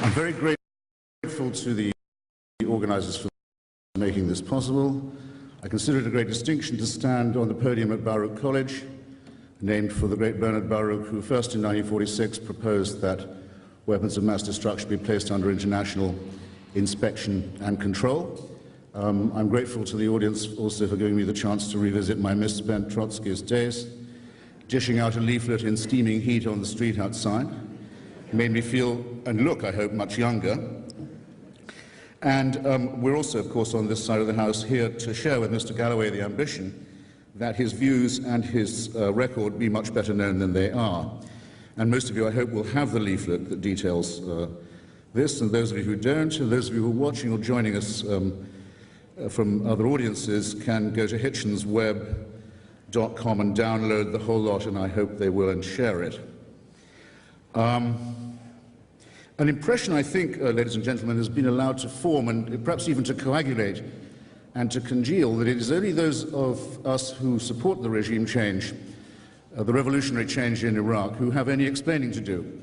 I'm very grateful to the organizers for making this possible. I consider it a great distinction to stand on the podium at Baruch College, named for the great Bernard Baruch, who first in 1946 proposed that weapons of mass destruction be placed under international inspection and control. I'm grateful to the audience also for giving me the chance to revisit my misspent Trotskyist days, dishing out a leaflet in steaming heat on the street outside. It made me feel and look, I hope, much younger. And we're also, of course, on this side of the House here to share with Mr. Galloway the ambition that his views and his record be much better known than they are. And most of you, I hope, will have the leaflet that details this, and those of you who don't, and those of you who are watching or joining us from other audiences can go to hitchensweb.com and download the whole lot, and I hope they will, and share it. An impression, I think, ladies and gentlemen, has been allowed to form and perhaps even to coagulate and to congeal that it is only those of us who support the regime change, the revolutionary change in Iraq, who have any explaining to do.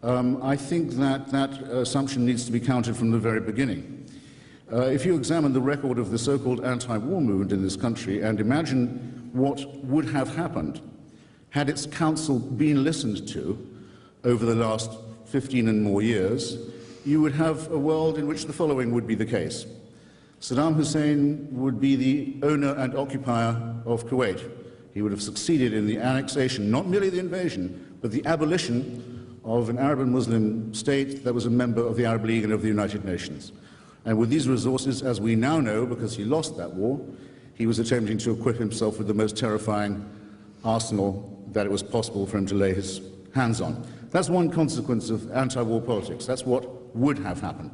I think that that assumption needs to be counted from the very beginning. If you examine the record of the so-called anti-war movement in this country and imagine what would have happened had its counsel been listened to over the last 15 and more years, you would have a world in which the following would be the case. Saddam Hussein would be the owner and occupier of Kuwait. He would have succeeded in the annexation, not merely the invasion, but the abolition of an Arab and Muslim state that was a member of the Arab League and of the United Nations. And with these resources, as we now know, because he lost that war, he was attempting to equip himself with the most terrifying arsenal that it was possible for him to lay his hands on. That's one consequence of anti-war politics. That's what would have happened.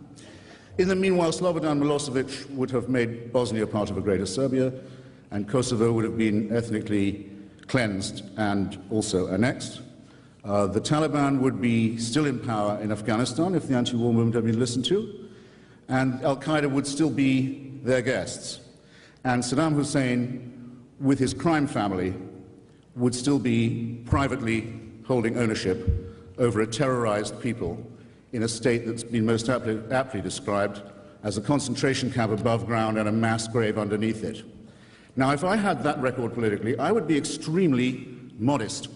In the meanwhile, Slobodan Milosevic would have made Bosnia part of a greater Serbia, and Kosovo would have been ethnically cleansed and also annexed. The Taliban would be still in power in Afghanistan if the anti-war movement had been listened to, and Al-Qaeda would still be their guests. And Saddam Hussein, with his crime family, would still be privately holding ownership over a terrorized people in a state that's been most aptly described as a concentration camp above ground and a mass grave underneath it. Now, if I had that record politically, I would be extremely modest.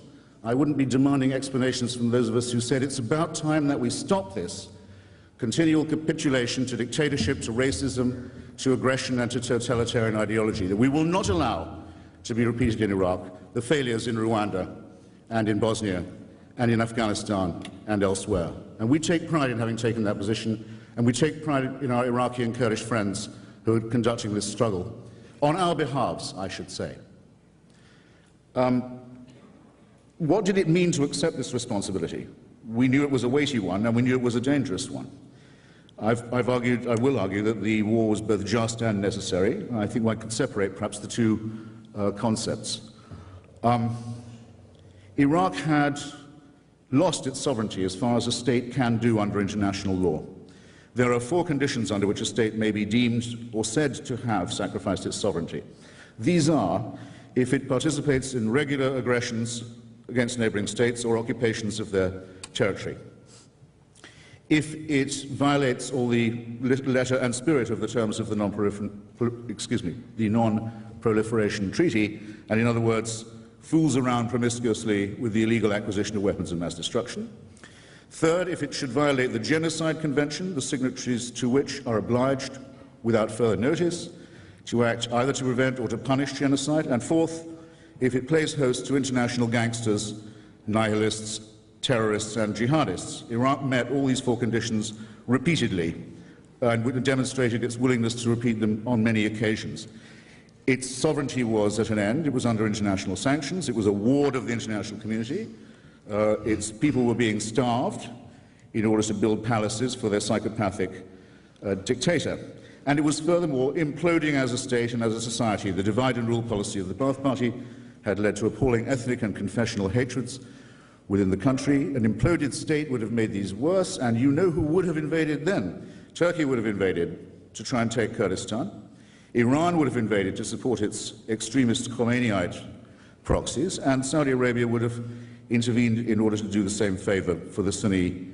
I wouldn't be demanding explanations from those of us who said it's about time that we stop this continual capitulation to dictatorship, to racism, to aggression and to totalitarian ideology, that we will not allow to be repeated in Iraq, the failures in Rwanda and in Bosnia and in Afghanistan and elsewhere. And we take pride in having taken that position, and we take pride in our Iraqi and Kurdish friends who are conducting this struggle, on our behalves, I should say. What did it mean to accept this responsibility? We knew it was a weighty one, and we knew it was a dangerous one. I will argue that the war was both just and necessary. I think one could separate perhaps the two concepts. Iraq had lost its sovereignty as far as a state can do under international law. There are 4 conditions under which a state may be deemed or said to have sacrificed its sovereignty. These are if it participates in regular aggressions against neighboring states or occupations of their territory, if it violates all the letter and spirit of the terms of the Non-Proliferation Treaty, and in other words, fools around promiscuously with the illegal acquisition of weapons of mass destruction. Third, if it should violate the Genocide Convention, the signatories to which are obliged, without further notice, to act either to prevent or to punish genocide. And fourth, if it plays host to international gangsters, nihilists, terrorists and jihadists. Iraq met all these 4 conditions repeatedly and demonstrated its willingness to repeat them on many occasions. Its sovereignty was at an end. It was under international sanctions. It was a ward of the international community. Its people were being starved in order to build palaces for their psychopathic dictator. And it was furthermore imploding as a state and as a society. The divide and rule policy of the Ba'ath Party had led to appalling ethnic and confessional hatreds within the country. An imploded state would have made these worse, and you know who would have invaded then. Turkey would have invaded to try and take Kurdistan. Iran would have invaded to support its extremist Khomeiniite proxies, and Saudi Arabia would have intervened in order to do the same favor for the Sunni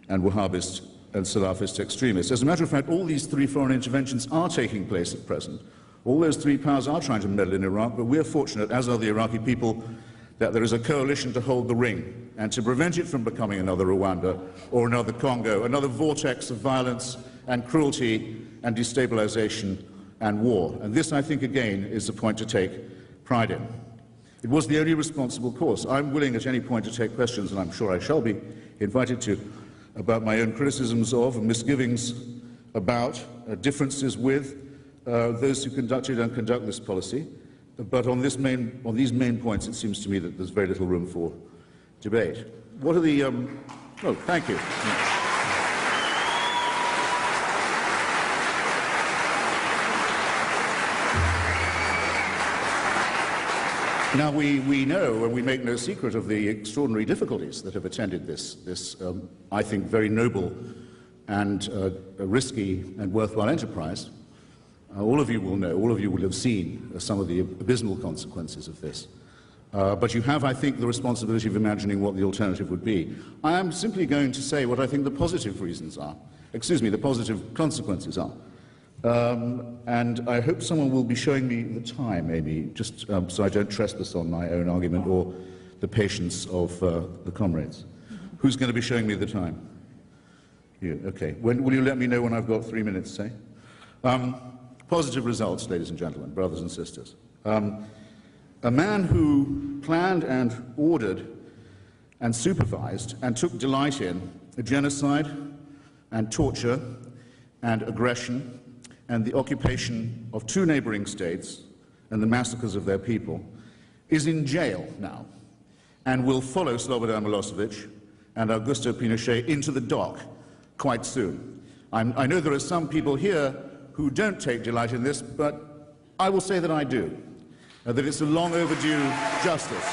and Wahhabist and Salafist extremists. As a matter of fact, all these three foreign interventions are taking place at present. All those three powers are trying to meddle in Iraq, but we're fortunate, as are the Iraqi people, that there is a coalition to hold the ring and to prevent it from becoming another Rwanda or another Congo, another vortex of violence and cruelty and destabilization and war. And this, I think, again, is a point to take pride in. It was the only responsible course. I'm willing at any point to take questions, and I'm sure I shall be invited to, about my own criticisms of and misgivings about differences with those who conducted and conduct this policy. But on these main points, it seems to me that there's very little room for debate. What are the... oh, thank you. Now, we know, and we make no secret of the extraordinary difficulties that have attended this I think, very noble and risky and worthwhile enterprise. All of you will know, all of you will have seen some of the abysmal consequences of this. But you have, I think, the responsibility of imagining what the alternative would be. I am simply going to say what I think the positive reasons are, the positive consequences are. And I hope someone will be showing me the time, Amy, just so I don't trespass on my own argument or the patience of the comrades. Who's going to be showing me the time? You, okay. Will you let me know when I've got 3 minutes, say? Positive results, ladies and gentlemen, brothers and sisters. A man who planned and ordered and supervised and took delight in a genocide and torture and aggression and the occupation of 2 neighboring states and the massacres of their people is in jail now and will follow Slobodan Milosevic and Augusto Pinochet into the dock quite soon. I know there are some people here who don't take delight in this, but I will say that I do, that it's a long overdue justice,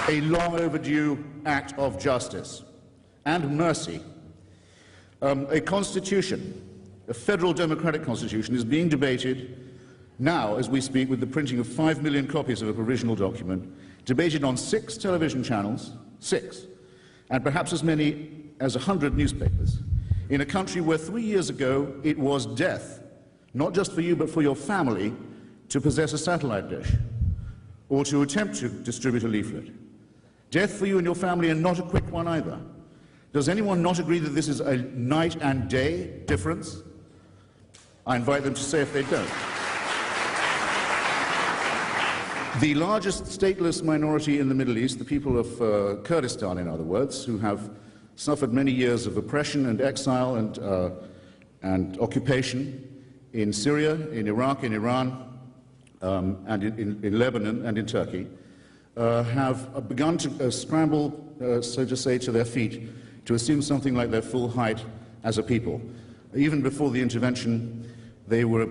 a long overdue act of justice and mercy. A constitution, a federal democratic constitution, is being debated now as we speak with the printing of 5 million copies of a provisional document, debated on 6 television channels, 6, and perhaps as many as 100 newspapers, in a country where 3 years ago it was death, not just for you but for your family, to possess a satellite dish or to attempt to distribute a leaflet. Death for you and your family, and not a quick one either. Does anyone not agree that this is a night and day difference? I invite them to say if they don't. The largest stateless minority in the Middle East, the people of Kurdistan, in other words, who have suffered many years of oppression and exile and occupation in Syria, in Iraq, in Iran, and in Lebanon and in Turkey, have begun to scramble, so to say, to their feet to assume something like their full height as a people. Even before the intervention, they were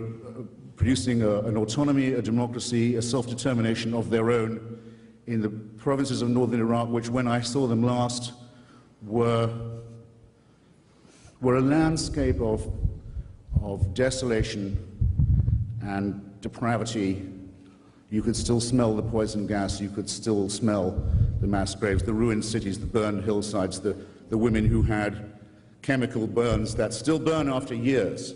producing an autonomy, a democracy, a self-determination of their own in the provinces of northern Iraq, which, when I saw them last, were a landscape of desolation and depravity. You could still smell the poison gas, you could still smell the mass graves, the ruined cities, the burned hillsides, the women who had chemical burns that still burn after years.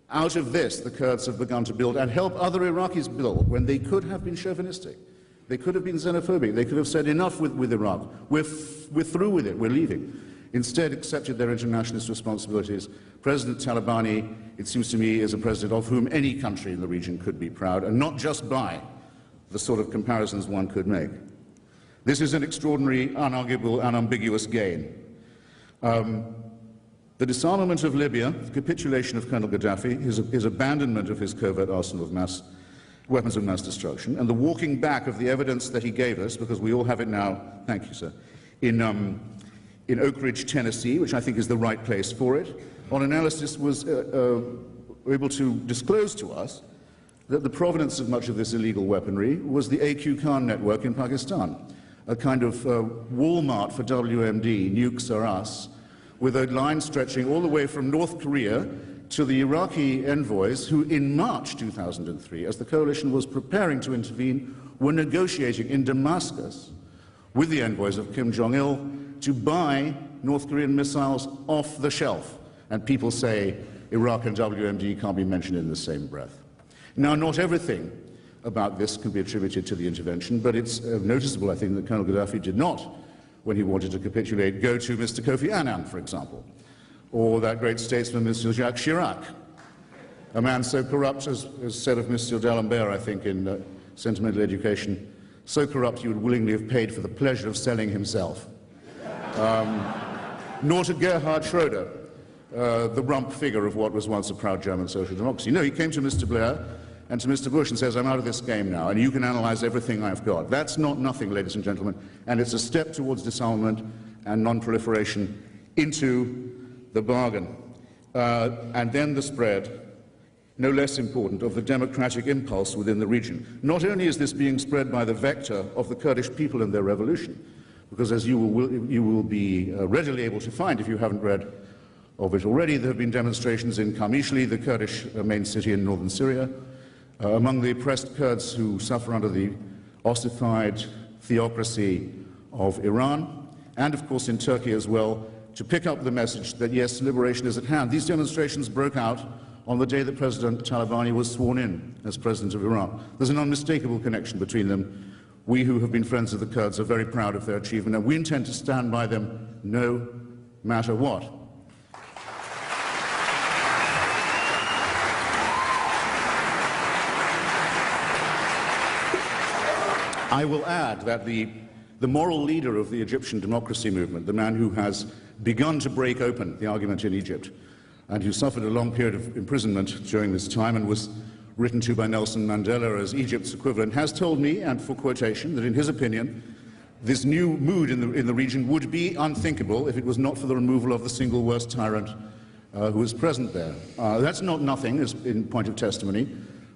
Out of this, the Kurds have begun to build and help other Iraqis build when they could have been chauvinistic. They could have been xenophobic. They could have said, enough with Iraq. We're through with it. We're leaving. Instead, accepted their internationalist responsibilities. President Talabani, it seems to me, is a president of whom any country in the region could be proud, and not just by the sort of comparisons one could make. This is an extraordinary, unarguable, unambiguous gain. The disarmament of Libya, the capitulation of Colonel Gaddafi, his abandonment of his covert arsenal of weapons of mass destruction, and the walking back of the evidence that he gave us, because we all have it now, thank you, sir, in Oak Ridge, Tennessee, which I think is the right place for it, on analysis was able to disclose to us that the provenance of much of this illegal weaponry was the AQ Khan network in Pakistan, a kind of Walmart for WMD, nukes are us, with a line stretching all the way from North Korea to the Iraqi envoys who, in March 2003, as the coalition was preparing to intervene, were negotiating in Damascus with the envoys of Kim Jong-il to buy North Korean missiles off the shelf. And people say Iraq and WMD can't be mentioned in the same breath. Now, not everything about this can be attributed to the intervention, but it's noticeable, I think, that Colonel Gaddafi did not, when he wanted to capitulate, go to Mr. Kofi Annan, for example, or that great statesman, Mr. Jacques Chirac, a man so corrupt, as said of Mr. D'Alembert, I think, in Sentimental Education, so corrupt he would willingly have paid for the pleasure of selling himself. Nor to Gerhard Schroeder, the rump figure of what was once a proud German social democracy. No, he came to Mr. Blair and to Mr. Bush and says, I'm out of this game now, and you can analyze everything I've got. That's not nothing, ladies and gentlemen, and it's a step towards disarmament and non-proliferation into the bargain. And then the spread, no less important, of the democratic impulse within the region. Not only is this being spread by the vector of the Kurdish people and their revolution, because as you will be readily able to find if you haven't read of it already, there have been demonstrations in Qamishli, the Kurdish main city in northern Syria, among the oppressed Kurds who suffer under the ossified theocracy of Iran, and of course in Turkey as well, to pick up the message that yes, liberation is at hand. These demonstrations broke out on the day that President Talabani was sworn in as president of Iran. There's an unmistakable connection between them. We who have been friends of the Kurds are very proud of their achievement, and we intend to stand by them no matter what. I will add that the moral leader of the Egyptian democracy movement, the man who has begun to break open the argument in Egypt, and who suffered a long period of imprisonment during this time and was written to by Nelson Mandela as Egypt's equivalent, has told me, and for quotation, that in his opinion, this new mood in the region would be unthinkable if it was not for the removal of the single worst tyrant who was present there. That's not nothing, as in point of testimony.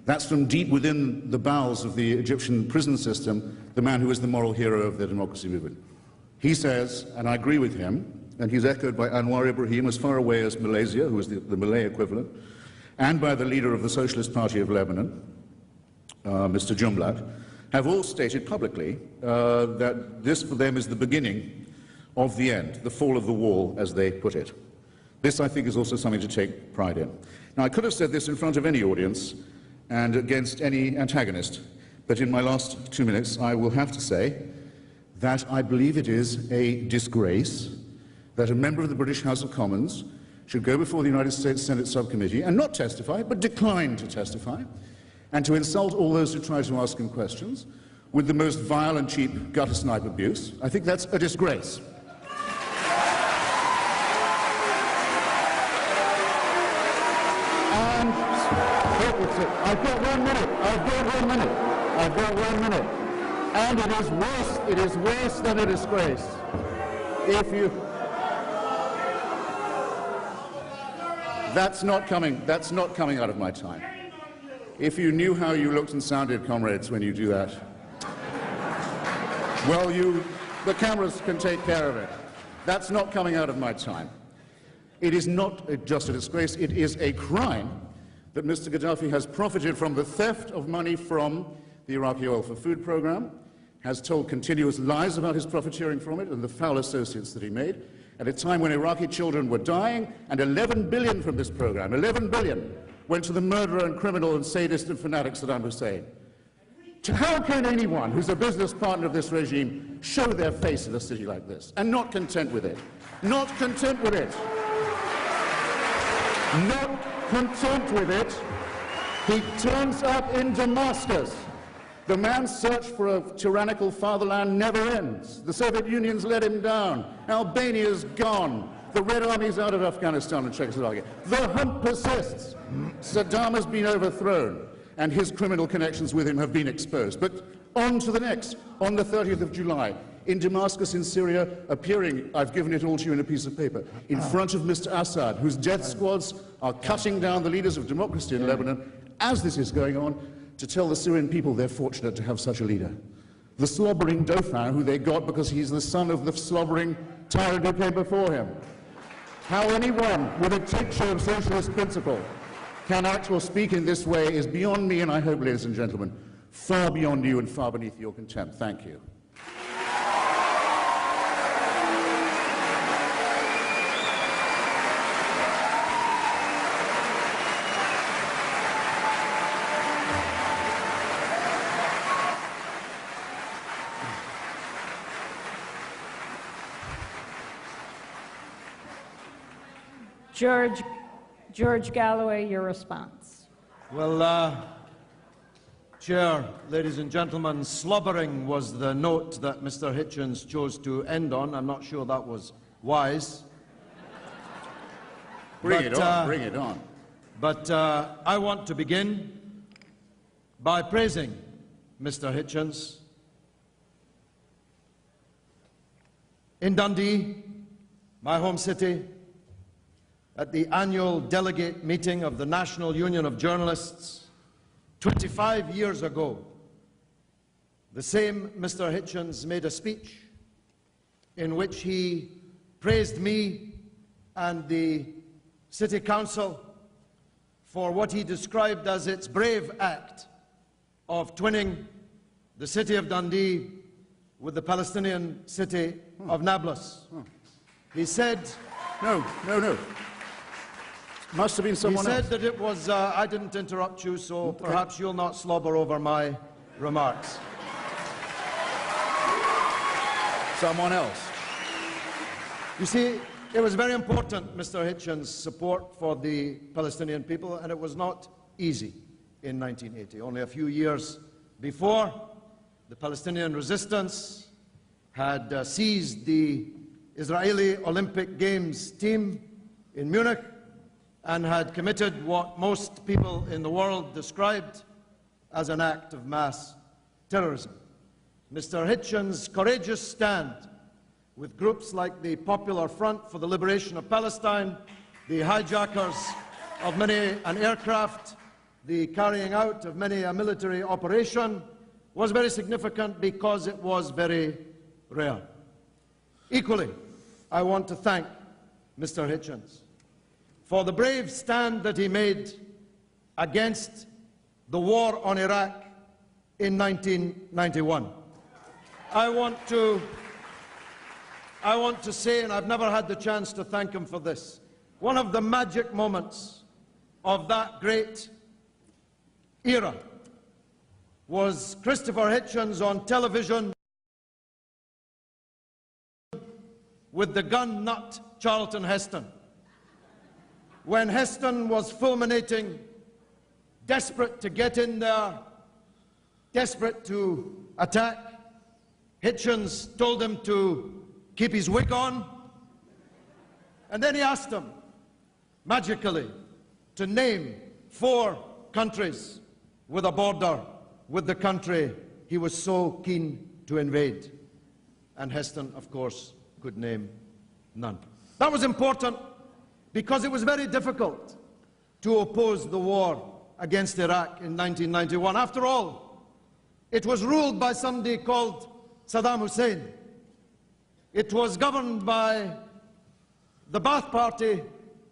That's from deep within the bowels of the Egyptian prison system, the man who is the moral hero of the democracy movement. He says, and I agree with him, and he's echoed by Anwar Ibrahim as far away as Malaysia, who is the Malay equivalent, and by the leader of the Socialist Party of Lebanon, Mr. Jumblat, have all stated publicly that this for them is the beginning of the end, the fall of the wall, as they put it. This, I think, is also something to take pride in. Now, I could have said this in front of any audience and against any antagonist, but in my last 2 minutes, I will have to say that I believe it is a disgrace that a member of the British House of Commons should go before the United States Senate subcommittee and not testify, but decline to testify, and to insult all those who try to ask him questions with the most vile and cheap gutter snipe abuse. I think that's a disgrace. And I've got 1 minute. I've got 1 minute. I've got 1 minute. And it is worse than a disgrace. If you... That's not coming out of my time. If you knew how you looked and sounded, comrades, when you do that, well, the cameras can take care of it. That's not coming out of my time. It is not just a disgrace, it is a crime that Mr. Gaddafi has profited from the theft of money from the Iraqi oil for food program, has told continuous lies about his profiteering from it and the foul associates that he made, at a time when Iraqi children were dying, and 11 billion from this program, 11 billion, went to the murderer and criminal and sadist and fanatic Saddam Hussein. How can anyone who's a business partner of this regime show their face in a city like this, and not content with it? Not content with it. Not content with it, he turns up in Damascus. The man's search for a tyrannical fatherland never ends. The Soviet Union's let him down. Albania's gone. The Red Army's out of Afghanistan and Czechoslovakia. The hunt persists. Saddam has been overthrown, and his criminal connections with him have been exposed. But on to the next. On the 30th of July, in Damascus in Syria, appearing, I've given it all to you in a piece of paper, in front of Mr. Assad, whose death squads are cutting down the leaders of democracy in Lebanon, as this is going on, to tell the Syrian people they're fortunate to have such a leader. The slobbering Dauphin, who they got because he's the son of the slobbering tyrant who came before him. How anyone with a tincture of socialist principle can act or speak in this way is beyond me, and I hope, ladies and gentlemen, far beyond you and far beneath your contempt. Thank you. George Galloway, your response. Well, Chair, ladies and gentlemen, slobbering was the note that Mr. Hitchens chose to end on. I'm not sure that was wise. Bring it on. But I want to begin by praising Mr. Hitchens. In Dundee, my home city, at the annual delegate meeting of the National Union of Journalists 25 years ago, the same Mr. Hitchens made a speech in which he praised me and the City Council for what he described as its brave act of twinning the city of Dundee with the Palestinian city of Nablus. He said... No. Must have been someone else. He said that it was... I didn't interrupt you, so perhaps you'll not slobber over my remarks. Someone else. You see, it was very important, Mr. Hitchens' support for the Palestinian people, and it was not easy in 1980. Only a few years before, the Palestinian resistance had seized the Israeli Olympic Games team in Munich and had committed what most people in the world described as an act of mass terrorism. Mr. Hitchens' courageous stand with groups like the Popular Front for the Liberation of Palestine, the hijackers of many an aircraft, the carrying out of many a military operation, was very significant because it was very rare. Equally, I want to thank Mr. Hitchens for the brave stand that he made against the war on Iraq in 1991. I want to say, and I've never had the chance to thank him for this, one of the magic moments of that great era was Christopher Hitchens on television with the gun nut Charlton Heston. When Heston was fulminating, desperate to get in there, desperate to attack, Hitchens told him to keep his wig on, and then he asked him, magically, to name 4 countries with a border with the country he was so keen to invade. And Heston, of course, could name none. That was important because it was very difficult to oppose the war against Iraq in 1991. After all, it was ruled by somebody called Saddam Hussein. It was governed by the Ba'ath Party,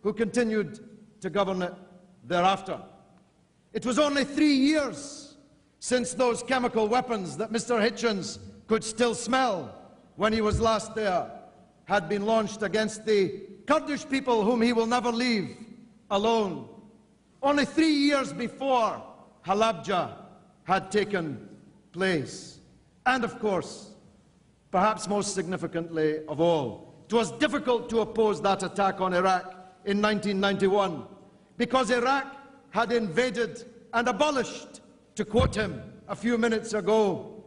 who continued to govern it thereafter. It was only 3 years since those chemical weapons that Mr. Hitchens could still smell when he was last there had been launched against the Kurdish people whom he will never leave alone. Only 3 years before Halabja had taken place. And of course, perhaps most significantly of all, it was difficult to oppose that attack on Iraq in 1991 because Iraq had invaded and abolished, to quote him a few minutes ago,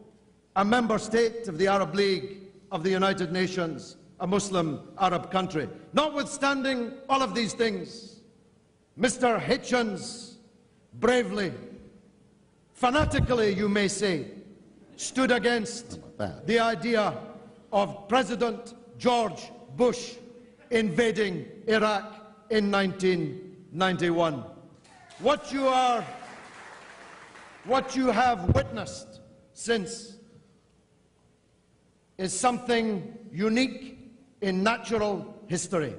a member state of the Arab League of the United Nations, a Muslim Arab country. Notwithstanding all of these things, Mr. Hitchens bravely, fanatically, you may say, stood against the idea of President George Bush invading Iraq in 1991. What you have witnessed since is something unique in natural history.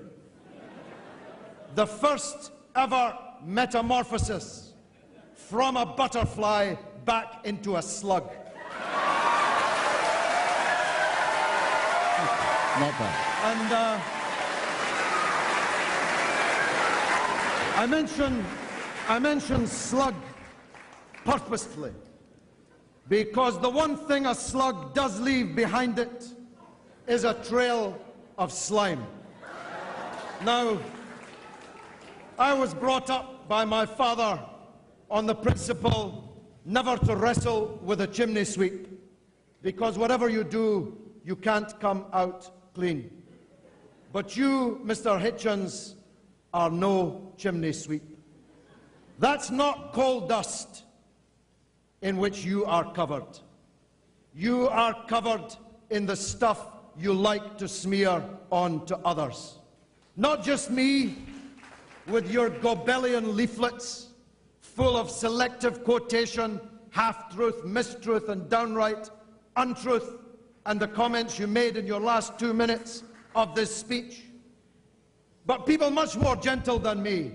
The first ever metamorphosis from a butterfly back into a slug. Not bad. And I mention slug purposefully because the one thing a slug does leave behind it is a trail of slime. Now, I was brought up by my father on the principle never to wrestle with a chimney sweep, because whatever you do, you can't come out clean. But you, Mr. Hitchens, are no chimney sweep. That's not coal dust in which you are covered. You are covered in the stuff you like to smear on to others. Not just me, with your Goebbelian leaflets full of selective quotation, half-truth, mistruth, and downright untruth, and the comments you made in your last 2 minutes of this speech. But people much more gentle than me,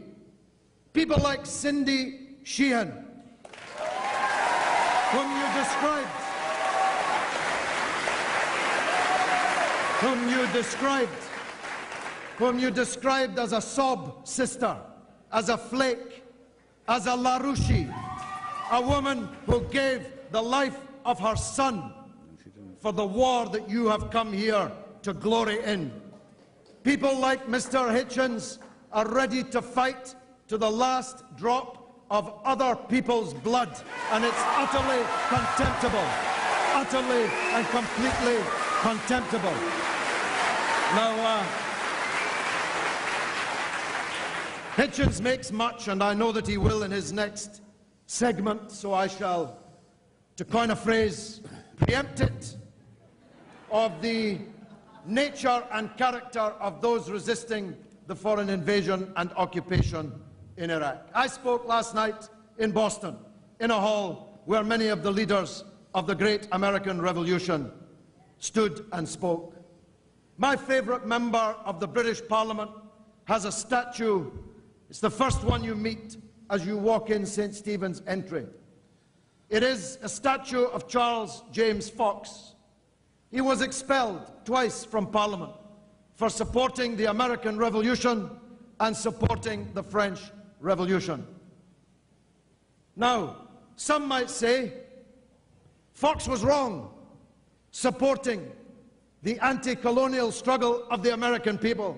people like Cindy Sheehan, whom you described as a sob sister, as a flake, as a LaRouche, a woman who gave the life of her son for the war that you have come here to glory in. People like Mr. Hitchens are ready to fight to the last drop of other people's blood, and it's utterly contemptible, utterly and completely contemptible. Now, Hitchens makes much, and I know that he will in his next segment, so I shall, to coin a phrase, preempt it, of the nature and character of those resisting the foreign invasion and occupation in Iraq. I spoke last night in Boston, in a hall where many of the leaders of the great American Revolution stood and spoke. My favourite member of the British Parliament has a statue. It's the first one you meet as you walk in St. Stephen's entry. It is a statue of Charles James Fox. He was expelled twice from Parliament for supporting the American Revolution and supporting the French Revolution. Now, some might say Fox was wrong supporting the anti-colonial struggle of the American people.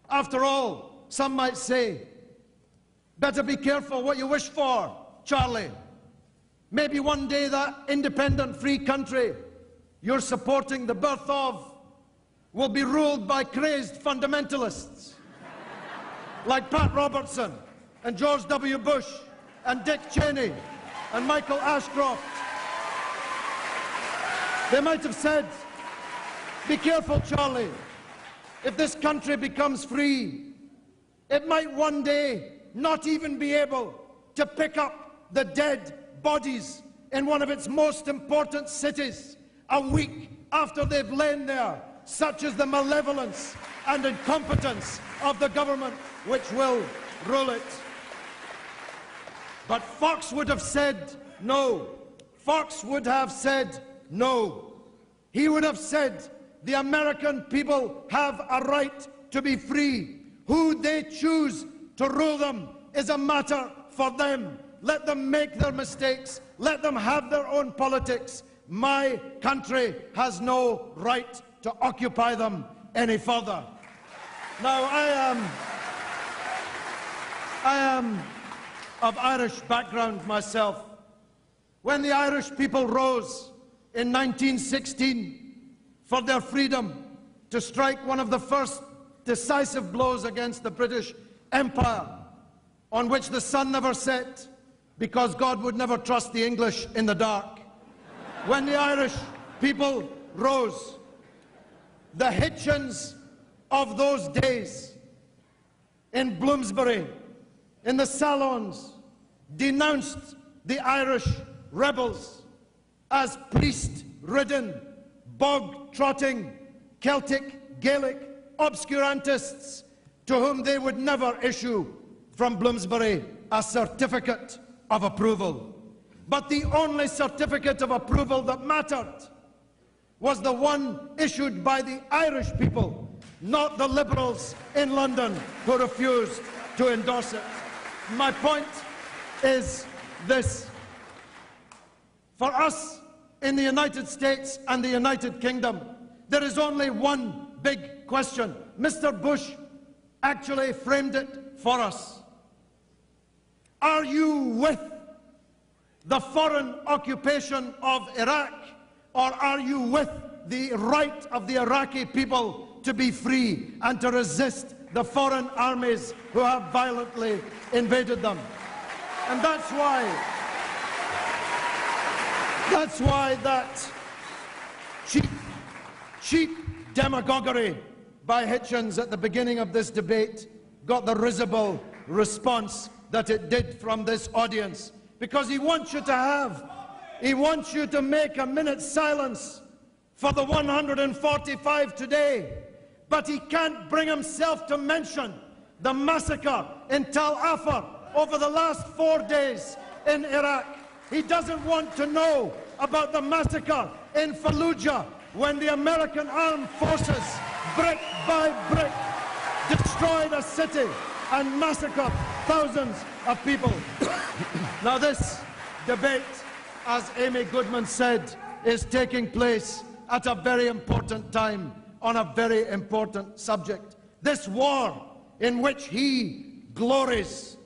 After all, some might say, better be careful what you wish for, Charlie. Maybe one day that independent free country you're supporting the birth of will be ruled by crazed fundamentalists like Pat Robertson and George W. Bush and Dick Cheney and Michael Ashcroft. They might have said, be careful, Charlie. If this country becomes free, it might one day not even be able to pick up the dead bodies in one of its most important cities a week after they've lain there, such is the malevolence and incompetence of the government which will rule it. But Fox would have said no. Fox would have said no. He would have said the American people have a right to be free. Who they choose to rule them is a matter for them. Let them make their mistakes. Let them have their own politics. My country has no right to occupy them any further. Now, I am of Irish background myself. When the Irish people rose in 1916 for their freedom to strike one of the first decisive blows against the British Empire, on which the sun never set, because God would never trust the English in the dark. When the Irish people rose, the Hitchens of those days in Bloomsbury, in the salons, denounced the Irish rebels as priest-ridden, bog-trotting, Celtic, Gaelic obscurantists to whom they would never issue from Bloomsbury a certificate of approval. But the only certificate of approval that mattered was the one issued by the Irish people, not the liberals in London who refused to endorse it. My point is this. For us in the United States and the United Kingdom, there is only one big question. Mr. Bush actually framed it for us. Are you with the foreign occupation of Iraq, or are you with the right of the Iraqi people to be free and to resist the foreign armies who have violently invaded them? And that's why that cheap demagoguery by Hitchens at the beginning of this debate got the risible response that it did from this audience. Because he wants you to make a minute's silence for the 145 today, but he can't bring himself to mention the massacre in Tal Afar over the last 4 days in Iraq. He doesn't want to know about the massacre in Fallujah when the American armed forces, brick by brick, destroyed a city and massacred thousands of people. Now this debate, as Amy Goodman said, is taking place at a very important time on a very important subject. This war in which he glories.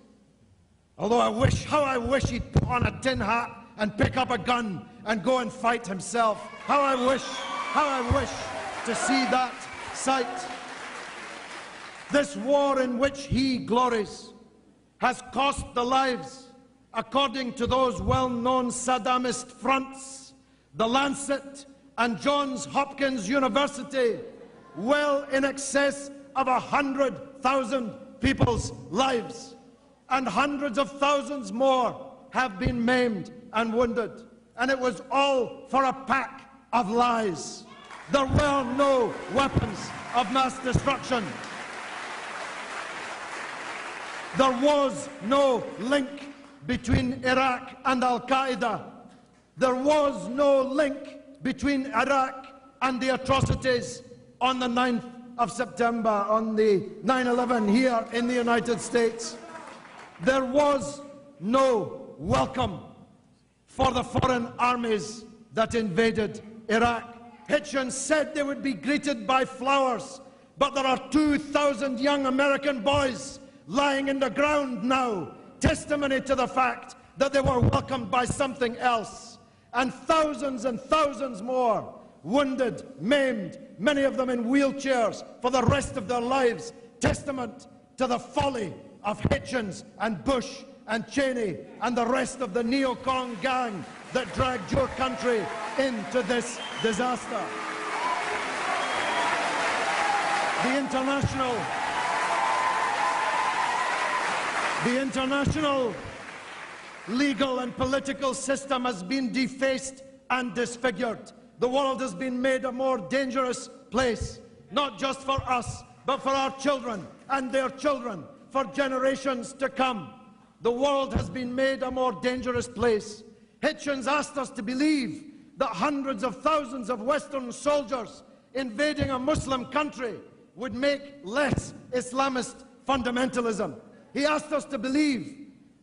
Although how I wish he'd put on a tin hat and pick up a gun and go and fight himself. How I wish to see that sight. This war in which he glories has cost the lives, according to those well-known Saddamist fronts, the Lancet and Johns Hopkins University, well in excess of 100,000 people's lives, and hundreds of thousands more have been maimed and wounded. And it was all for a pack of lies. There were no weapons of mass destruction. There was no link between Iraq and Al-Qaeda. There was no link between Iraq and the atrocities on the 9th of September, on the 9/11 here in the United States. There was no welcome for the foreign armies that invaded Iraq. Hitchens said they would be greeted by flowers, but there are 2,000 young American boys lying in the ground now, testimony to the fact that they were welcomed by something else. And thousands more wounded, maimed, many of them in wheelchairs for the rest of their lives, testament to the folly of Hitchens and Bush and Cheney and the rest of the neocon gang that dragged your country into this disaster. The international legal and political system has been defaced and disfigured. The world has been made a more dangerous place, not just for us, but for our children and their children, for generations to come. The world has been made a more dangerous place. Hitchens asked us to believe that hundreds of thousands of Western soldiers invading a Muslim country would make less Islamist fundamentalism. He asked us to believe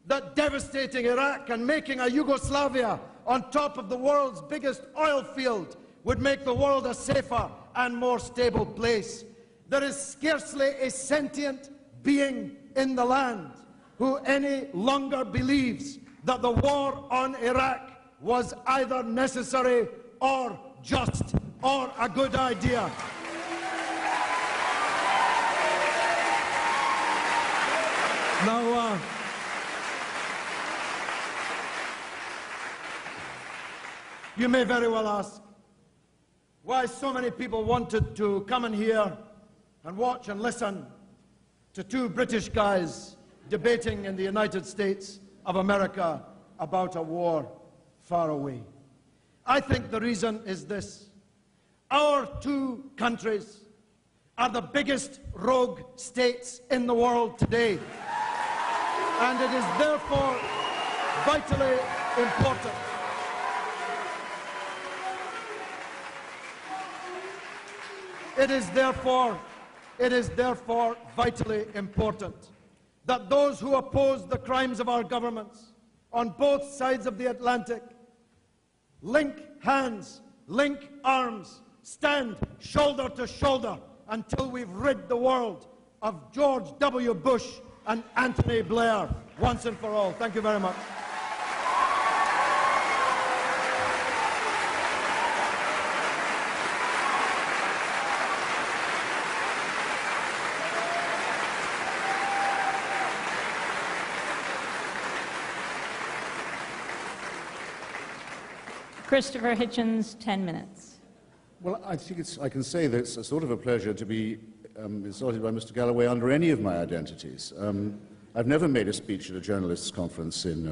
that devastating Iraq and making a Yugoslavia on top of the world's biggest oil field would make the world a safer and more stable place. There is scarcely a sentient being in the land who any longer believes that the war on Iraq was either necessary or just or a good idea. Now, you may very well ask why so many people wanted to come in here and watch and listen to two British guys debating in the United States of America about a war far away. I think the reason is this. Our two countries are the biggest rogue states in the world today. And it is therefore vitally important It is therefore vitally important that those who oppose the crimes of our governments on both sides of the Atlantic link hands, link arms, stand shoulder to shoulder until we've rid the world of George W. Bush and Anthony Blair once and for all. Thank you very much. Christopher Hitchens, 10 minutes. Well, I think I can say that it's a sort of a pleasure to be insulted by Mr. Galloway under any of my identities. I've never made a speech at a journalists' conference in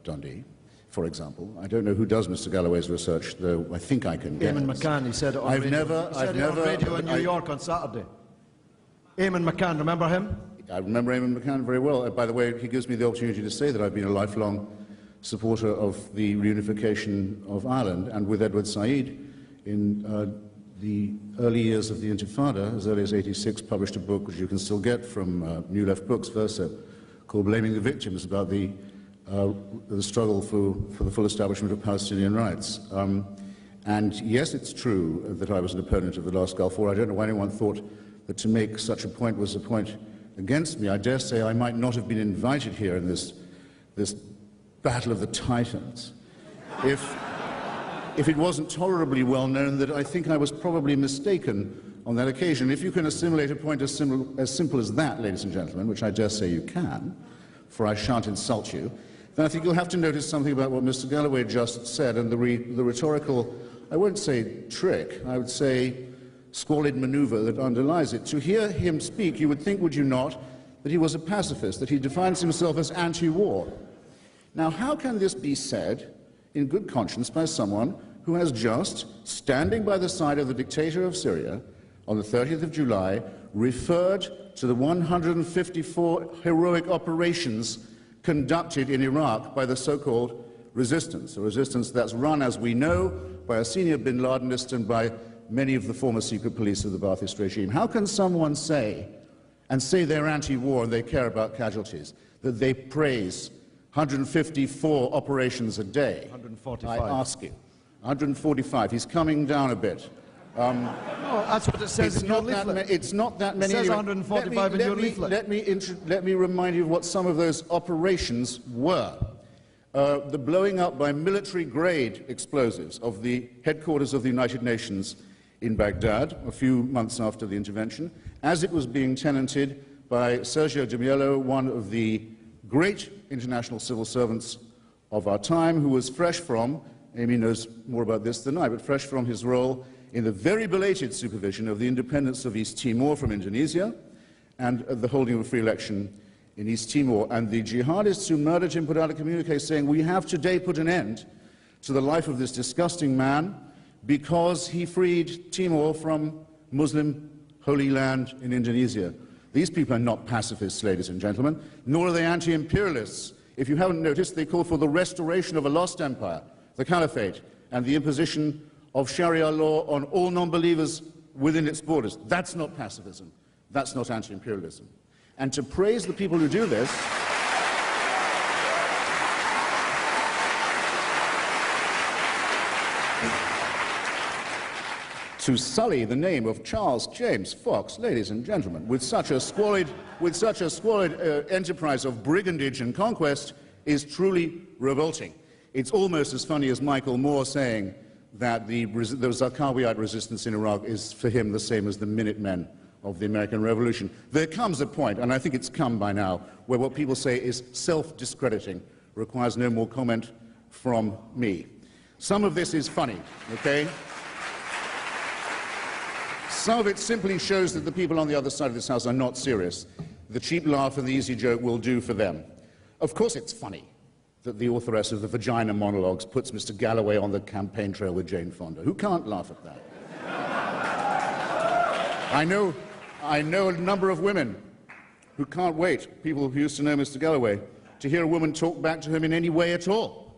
Dundee, for example. I don't know who does Mr. Galloway's research, though I think I can guess. Eamon McCann, he said it on radio. He said it on radio in New York on Saturday. Eamon McCann, remember him? I remember Eamon McCann very well. By the way, he gives me the opportunity to say that I've been a lifelong supporter of the reunification of Ireland, and with Edward Said in the early years of the Intifada, as early as '86, published a book which you can still get from New Left Books, Verso, called Blaming the Victims, about the struggle for the full establishment of Palestinian rights. And yes, it's true that I was an opponent of the last Gulf War. I don't know why anyone thought that to make such a point was a point against me. I dare say I might not have been invited here in this battle of the Titans if it wasn't tolerably well known that I think I was probably mistaken on that occasion. If you can assimilate a point as simple as that, ladies and gentlemen, which I dare say you can, for I shan't insult you, then I think you'll have to notice something about what Mr. Galloway just said and the rhetorical, I won't say trick, I would say squalid maneuver that underlies it. To hear him speak, you would think, would you not, that he was a pacifist, that he defines himself as anti-war. Now, how can this be said in good conscience by someone who has just, standing by the side of the dictator of Syria on the 30th of July, referred to the 154 heroic operations conducted in Iraq by the so-called resistance, a resistance that's run, as we know, by a senior bin Ladenist and by many of the former secret police of the Ba'athist regime? How can someone say they're anti-war and they care about casualties, that they praise 154 operations a day? 145. I ask you. 145. He's coming down a bit. No, that's what it says in your leaflet. It's not that many. It says 145 in your leaflet. Let me remind you of what some of those operations were. The blowing up by military-grade explosives of the headquarters of the United Nations in Baghdad a few months after the intervention, as it was being tenanted by Sergio de Mello, one of the great international civil servants of our time, who was fresh from, Amy knows more about this than I, but fresh from his role in the very belated supervision of the independence of East Timor from Indonesia and the holding of a free election in East Timor. And the jihadists who murdered him put out a communique saying, we have today put an end to the life of this disgusting man because he freed Timor from Muslim Holy Land in Indonesia. These people are not pacifists, ladies and gentlemen, nor are they anti-imperialists. If you haven't noticed, they call for the restoration of a lost empire, the caliphate, and the imposition of Sharia law on all non-believers within its borders. That's not pacifism. That's not anti-imperialism. And to praise the people who do this, to sully the name of Charles James Fox, ladies and gentlemen, with such a squalid enterprise of brigandage and conquest is truly revolting. It's almost as funny as Michael Moore saying that the Zarqawiyite resistance in Iraq is for him the same as the Minutemen of the American Revolution. There comes a point, and I think it's come by now, where what people say is self-discrediting, requires no more comment from me. Some of this is funny, okay? Some of it simply shows that the people on the other side of this house are not serious. The cheap laugh and the easy joke will do for them. Of course it's funny that the authoress of the Vagina Monologues puts Mr. Galloway on the campaign trail with Jane Fonda. Who can't laugh at that? I know a number of women who can't wait, people who used to know Mr. Galloway, to hear a woman talk back to him in any way at all.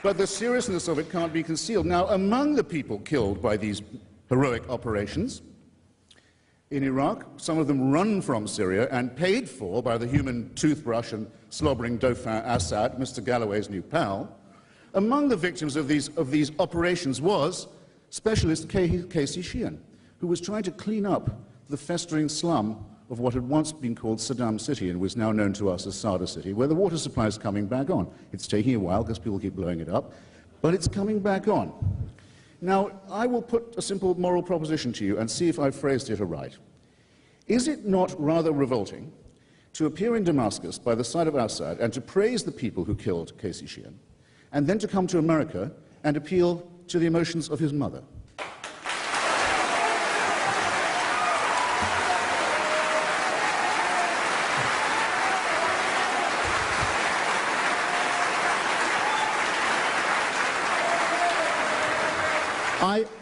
But the seriousness of it can't be concealed. Now, among the people killed by these heroic operations in Iraq, some of them run from Syria and paid for by the human toothbrush and slobbering Dauphin Assad, Mr. Galloway's new pal. Among the victims of these operations was specialist Casey Sheehan, who was trying to clean up the festering slum of what had once been called Saddam City and was now known to us as Sada City, where the water supply is coming back on. It's taking a while because people keep blowing it up, but it's coming back on. Now, I will put a simple moral proposition to you and see if I've phrased it aright. Is it not rather revolting to appear in Damascus by the side of Assad and to praise the people who killed Casey Sheehan, and then to come to America and appeal to the emotions of his mother?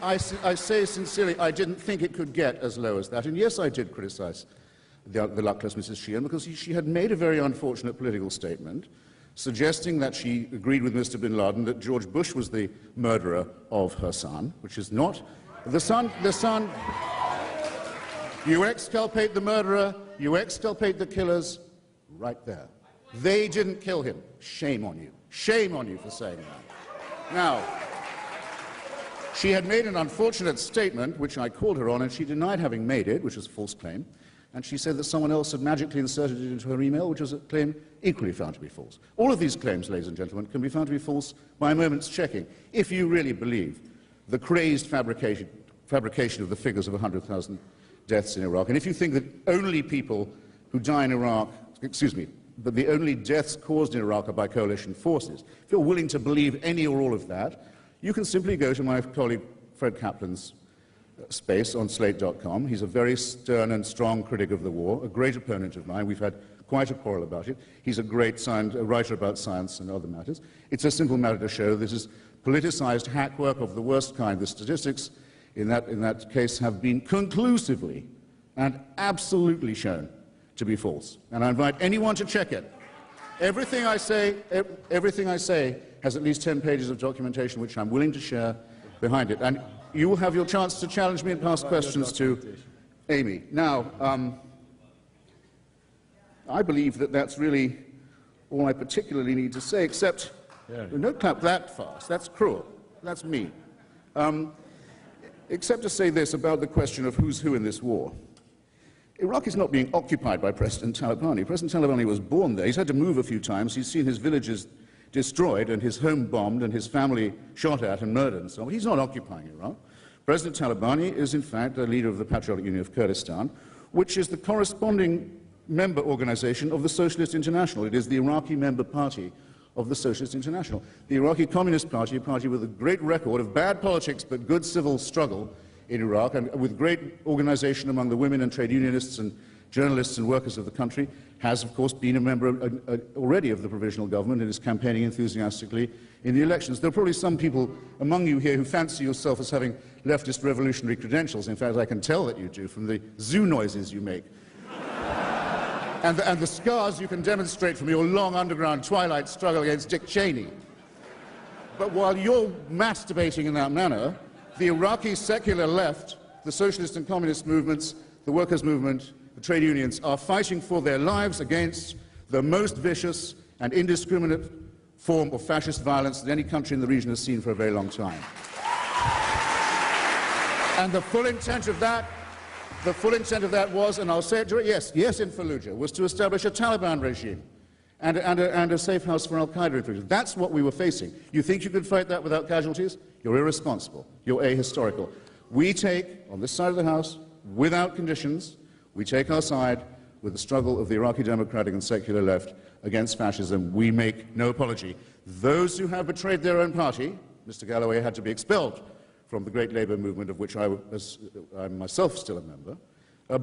I say sincerely, I didn't think it could get as low as that. And yes, I did criticize the luckless Mrs. Sheehan because she had made a very unfortunate political statement suggesting that she agreed with Mr. bin Laden that George Bush was the murderer of her son, which is not. The son, you exculpate the murderer, you exculpate the killers, right there. They didn't kill him. Shame on you. Shame on you for saying that. Now, she had made an unfortunate statement, which I called her on, and she denied having made it, which was a false claim. And she said that someone else had magically inserted it into her email, which was a claim equally found to be false. All of these claims, ladies and gentlemen, can be found to be false by a moment's checking, if you really believe the crazed fabrication of the figures of 100,000 deaths in Iraq. And if you think that only people who die in Iraq, but the only deaths caused in Iraq are by coalition forces, if you're willing to believe any or all of that, you can simply go to my colleague Fred Kaplan's space on slate.com. He's a very stern and strong critic of the war, a great opponent of mine. We've had quite a quarrel about it. He's a great writer about science and other matters. It's a simple matter to show this is politicized hackwork of the worst kind. The statistics in that case have been conclusively and absolutely shown to be false. And I invite anyone to check it. Everything I say has at least 10 pages of documentation which I'm willing to share behind it. And you will have your chance to challenge me and pass questions to Amy. Now, I believe that that's really all I particularly need to say, except, don't clap that fast, that's cruel, that's mean. Except to say this about the question of who's who in this war. Iraq is not being occupied by President Talabani. President Talabani was born there. He's had to move a few times. He's seen his villages destroyed and his home bombed and his family shot at and murdered and so on. He's not occupying Iraq. President Talabani is, in fact, the leader of the Patriotic Union of Kurdistan, which is the corresponding member organization of the Socialist International. It is the Iraqi member party of the Socialist International. The Iraqi Communist Party, a party with a great record of bad politics but good civil struggle in Iraq, and with great organization among the women and trade unionists and journalists and workers of the country, has, of course, been a member already of the provisional government and is campaigning enthusiastically in the elections. There are probably some people among you here who fancy yourself as having leftist revolutionary credentials. In fact, I can tell that you do from the zoo noises you make. and the scars you can demonstrate from your long underground twilight struggle against Dick Cheney. But while you're masturbating in that manner, the Iraqi secular left, the socialist and communist movements, the workers' movement, the trade unions are fighting for their lives against the most vicious and indiscriminate form of fascist violence that any country in the region has seen for a very long time. And the full intent of that was, and I'll say it directly, yes, in Fallujah, was to establish a Taliban regime and a safe house for al-Qaeda in Fallujah. That's what we were facing. You think you could fight that without casualties? You're irresponsible. You're ahistorical. We take, on this side of the House, without conditions, we take our side with the struggle of the Iraqi democratic and secular left against fascism. We make no apology. Those who have betrayed their own party, Mr. Galloway had to be expelled from the great labor movement of which I'm myself still a member,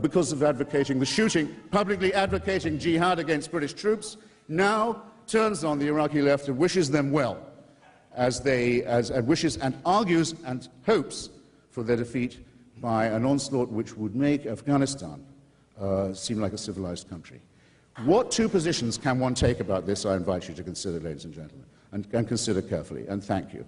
because of advocating the shooting, publicly advocating jihad against British troops, now turns on the Iraqi left and wishes them well, and wishes and argues and hopes for their defeat by an onslaught which would make Afghanistan seem like a civilized country. What two positions can one take about this? I invite you to consider, ladies and gentlemen, and consider carefully, and thank you.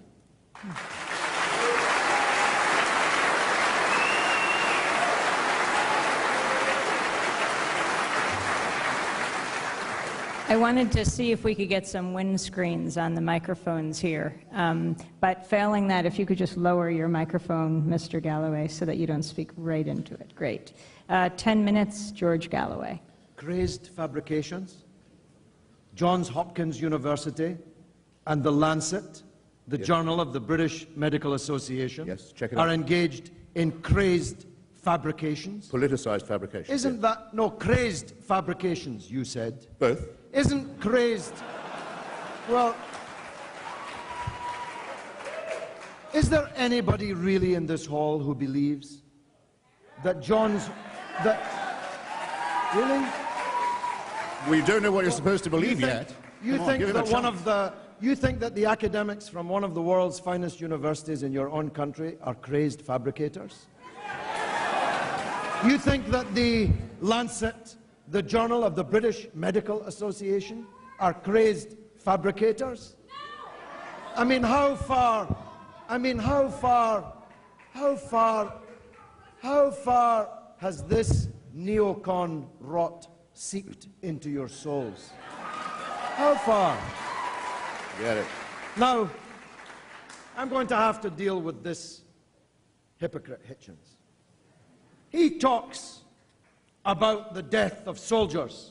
I wanted to see if we could get some windscreens on the microphones here. But failing that, if you could just lower your microphone, Mr. Galloway, so that you don't speak right into it. Great. 10 minutes, George Galloway. Crazed fabrications, Johns Hopkins University, and The Lancet, the journal of the British Medical Association, check it are out. engaged in crazed fabrications. Politicized fabrication. Isn't that, no, crazed fabrications, you said. Both. Isn't crazed, well, is there anybody really in this hall who believes that really? We don't know what you're supposed to believe yet. You think that the academics from one of the world's finest universities in your own country are crazed fabricators? You think that the Lancet, the journal of the British Medical Association, are crazed fabricators? I mean, how far has this neocon rot seeped into your souls? How far? Get it. Now, I'm going to have to deal with this hypocrite Hitchens. He talks about the death of soldiers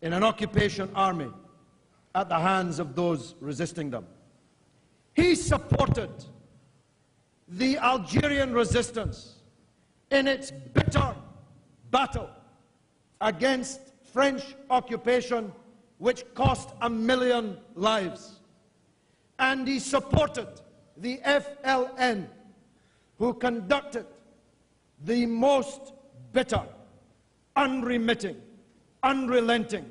in an occupation army at the hands of those resisting them. He supported the Algerian resistance in its bitter battle against French occupation, which cost 1 million lives. And he supported the FLN, who conducted the most bitter, unremitting, unrelenting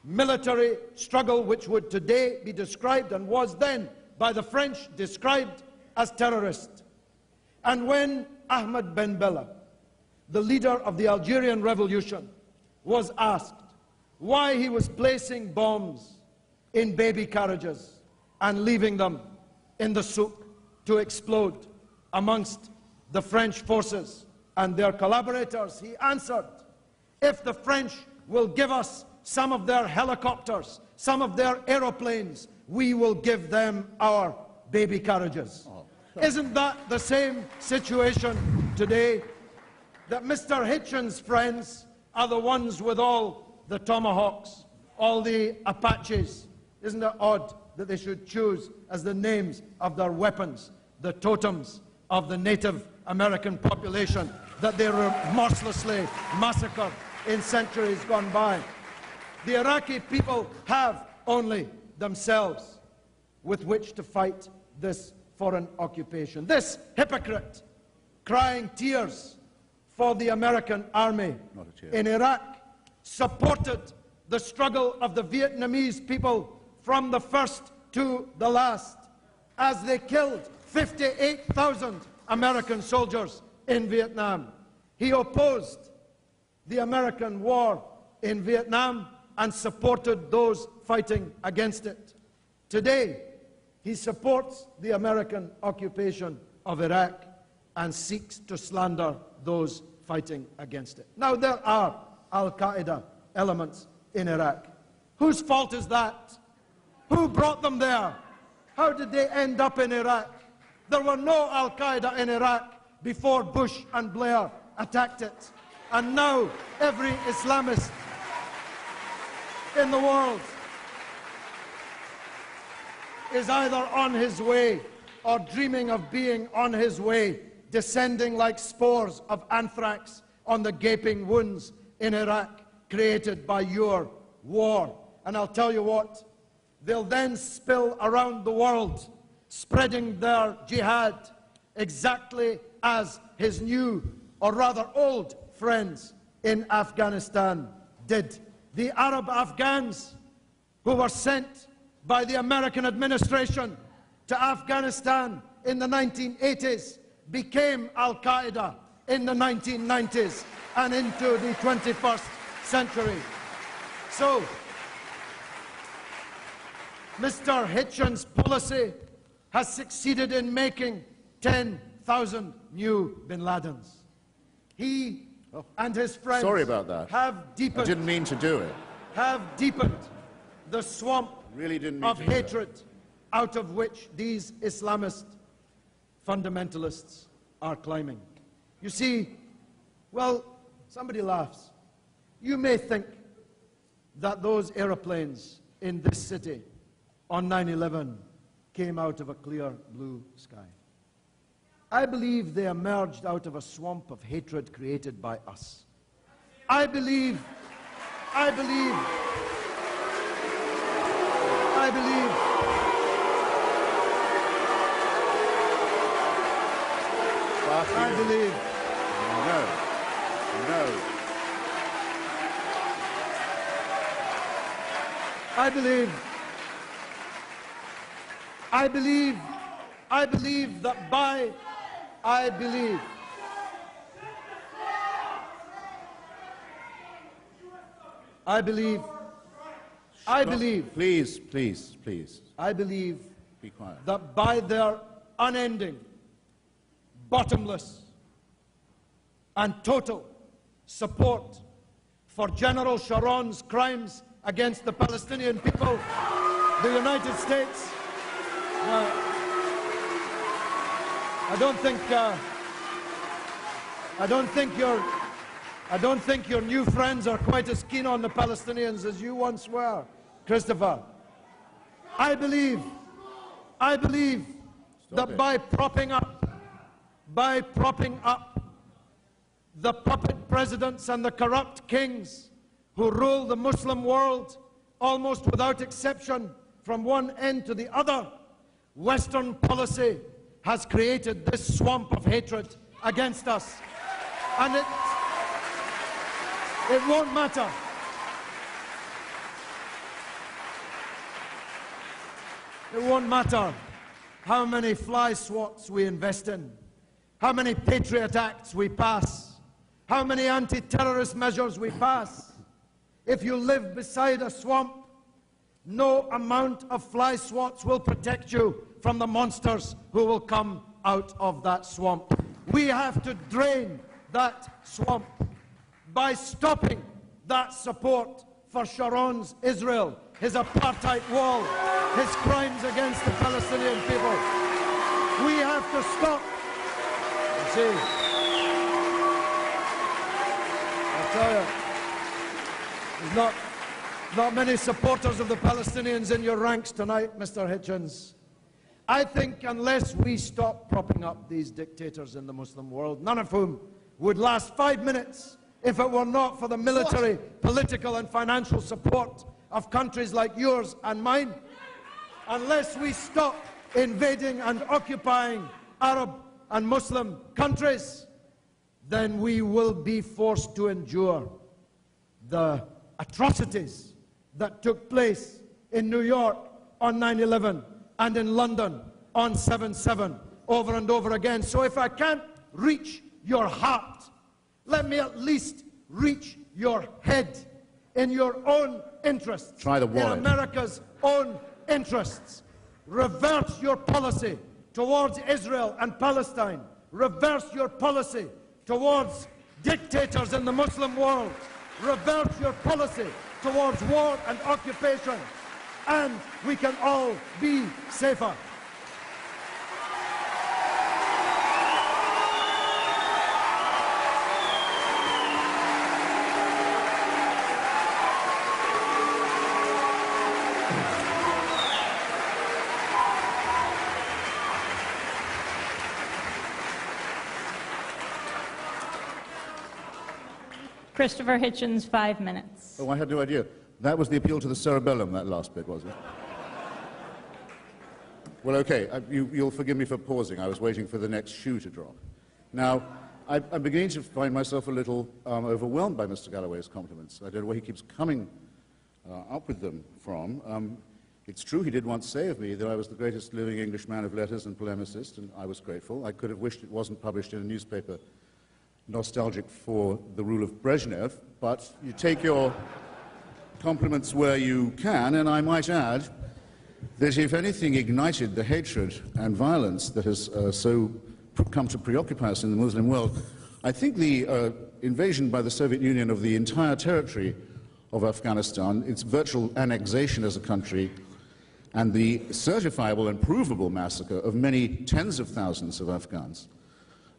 military struggle, which would today be described, and was then by the French described, as terrorist. And when Ahmed Ben Bella, the leader of the Algerian Revolution, was asked why he was placing bombs in baby carriages and leaving them in the souk to explode amongst the French forces and their collaborators, he answered, if the French will give us some of their helicopters, some of their aeroplanes, we will give them our baby carriages. Isn't that the same situation today? That Mr. Hitchens' friends are the ones with all the tomahawks, all the Apaches. Isn't it odd that they should choose as the names of their weapons the totems of the Native American population that they remorselessly massacred in centuries gone by? The Iraqi people have only themselves with which to fight this foreign occupation. This hypocrite crying tears for the American army in Iraq supported the struggle of the Vietnamese people from the first to the last, as they killed 58,000 American soldiers in Vietnam. He opposed the American war in Vietnam and supported those fighting against it. Today, he supports the American occupation of Iraq and seeks to slander those fighting against it. Now, there are Al-Qaeda elements in Iraq. Whose fault is that? Who brought them there? How did they end up in Iraq? There were no Al-Qaeda in Iraq before Bush and Blair attacked it. And now every Islamist in the world is either on his way or dreaming of being on his way, descending like spores of anthrax on the gaping wounds in Iraq created by your war. And I'll tell you what, they'll then spill around the world, spreading their jihad exactly as his new, or rather old, friends in Afghanistan did. The Arab Afghans who were sent by the American administration to Afghanistan in the 1980s became Al-Qaeda in the 1990s and into the 21st century. So, Mr. Hitchens' policy has succeeded in making 10,000 new Bin Ladens. He and his friends Sorry about that. have deepened. I didn't mean to do it. Have deepened the swamp of hatred out of which these Islamist fundamentalists are climbing. You see, well, somebody laughs. You may think that those aeroplanes in this city on 9/11 came out of a clear blue sky. I believe they emerged out of a swamp of hatred created by us. I believe Please. I believe Be quiet. that by their unending, bottomless, and total support for General Sharon's crimes against the Palestinian people, the United States, I don't think your new friends are quite as keen on the Palestinians as you once were, Christopher. I believe that by propping up the puppet presidents and the corrupt kings who rule the Muslim world almost without exception from one end to the other, Western policy has created this swamp of hatred against us. And it won't matter. It won't matter how many fly swats we invest in, how many Patriot Acts we pass, how many anti-terrorist measures we pass. If you live beside a swamp, no amount of fly swats will protect you from the monsters who will come out of that swamp. We have to drain that swamp by stopping that support for Sharon's Israel, his apartheid wall, his crimes against the Palestinian people. We have to stop. You see, I tell you, there's not many supporters of the Palestinians in your ranks tonight, Mr. Hitchens. I think unless we stop propping up these dictators in the Muslim world, none of whom would last 5 minutes if it were not for the military, political and financial support of countries like yours and mine, unless we stop invading and occupying Arab and Muslim countries, then we will be forced to endure the atrocities that took place in New York on 9/11 and in London on 7/7 over and over again. So if I can't reach your heart, let me at least reach your head in your own interests, Try the wallet. in America's own interests. Reverse your policy towards Israel and Palestine. Reverse your policy towards dictators in the Muslim world. Reverse your policy towards war and occupation, and we can all be safer. Christopher Hitchens, 5 minutes. Oh, I had no idea. That was the appeal to the cerebellum, that last bit, was it? Well, okay, you'll forgive me for pausing. I was waiting for the next shoe to drop. Now, I'm beginning to find myself a little overwhelmed by Mr. Galloway's compliments. I don't know where he keeps coming up with them from. It's true he did once say of me that I was the greatest living English man of letters and polemicist, and I was grateful. I could have wished it wasn't published in a newspaper nostalgic for the rule of Brezhnev, but you take your compliments where you can, and I might add that if anything ignited the hatred and violence that has so come to preoccupy us in the Muslim world, I think the invasion by the Soviet Union of the entire territory of Afghanistan, its virtual annexation as a country, and the certifiable and provable massacre of many tens of thousands of Afghans,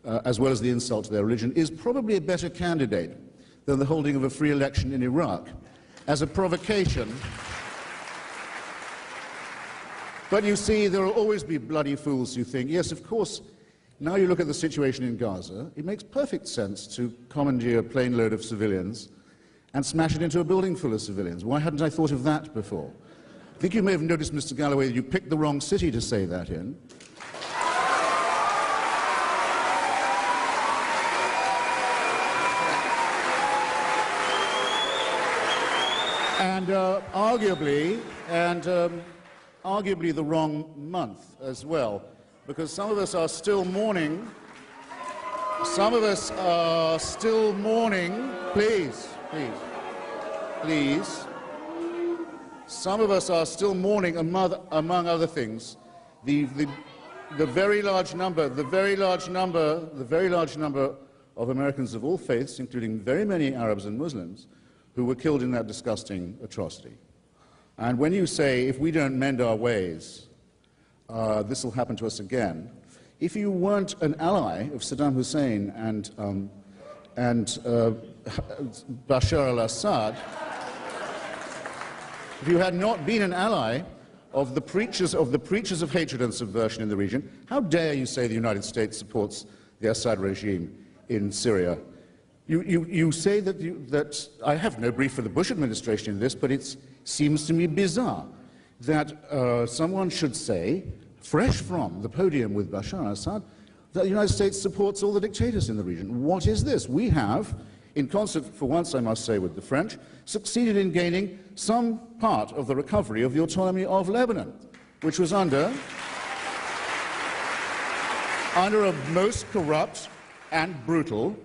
as well as the insult to their religion, is probably a better candidate than the holding of a free election in Iraq as a provocation. But you see, there will always be bloody fools who think, yes, of course, now you look at the situation in Gaza, it makes perfect sense to commandeer a plane load of civilians and smash it into a building full of civilians. Why hadn't I thought of that before? I think you may have noticed, Mr. Galloway, that you picked the wrong city to say that in. And arguably the wrong month as well, because some of us are still mourning. Some of us are still mourning. Please. Some of us are still mourning, among other things, the very large number of Americans of all faiths, including very many Arabs and Muslims, who were killed in that disgusting atrocity. And when you say, if we don't mend our ways, this will happen to us again, if you weren't an ally of Saddam Hussein and Bashar al-Assad, if you had not been an ally of the preachers of hatred and subversion in the region, how dare you say the United States supports the Assad regime in Syria? You say that I have no brief for the Bush administration in this, but it seems to me bizarre that someone should say, fresh from the podium with Bashar al-Assad, that the United States supports all the dictators in the region. What is this? We have, in concert, for once I must say, with the French, succeeded in gaining some part of the recovery of the autonomy of Lebanon, which was under a most corrupt and brutal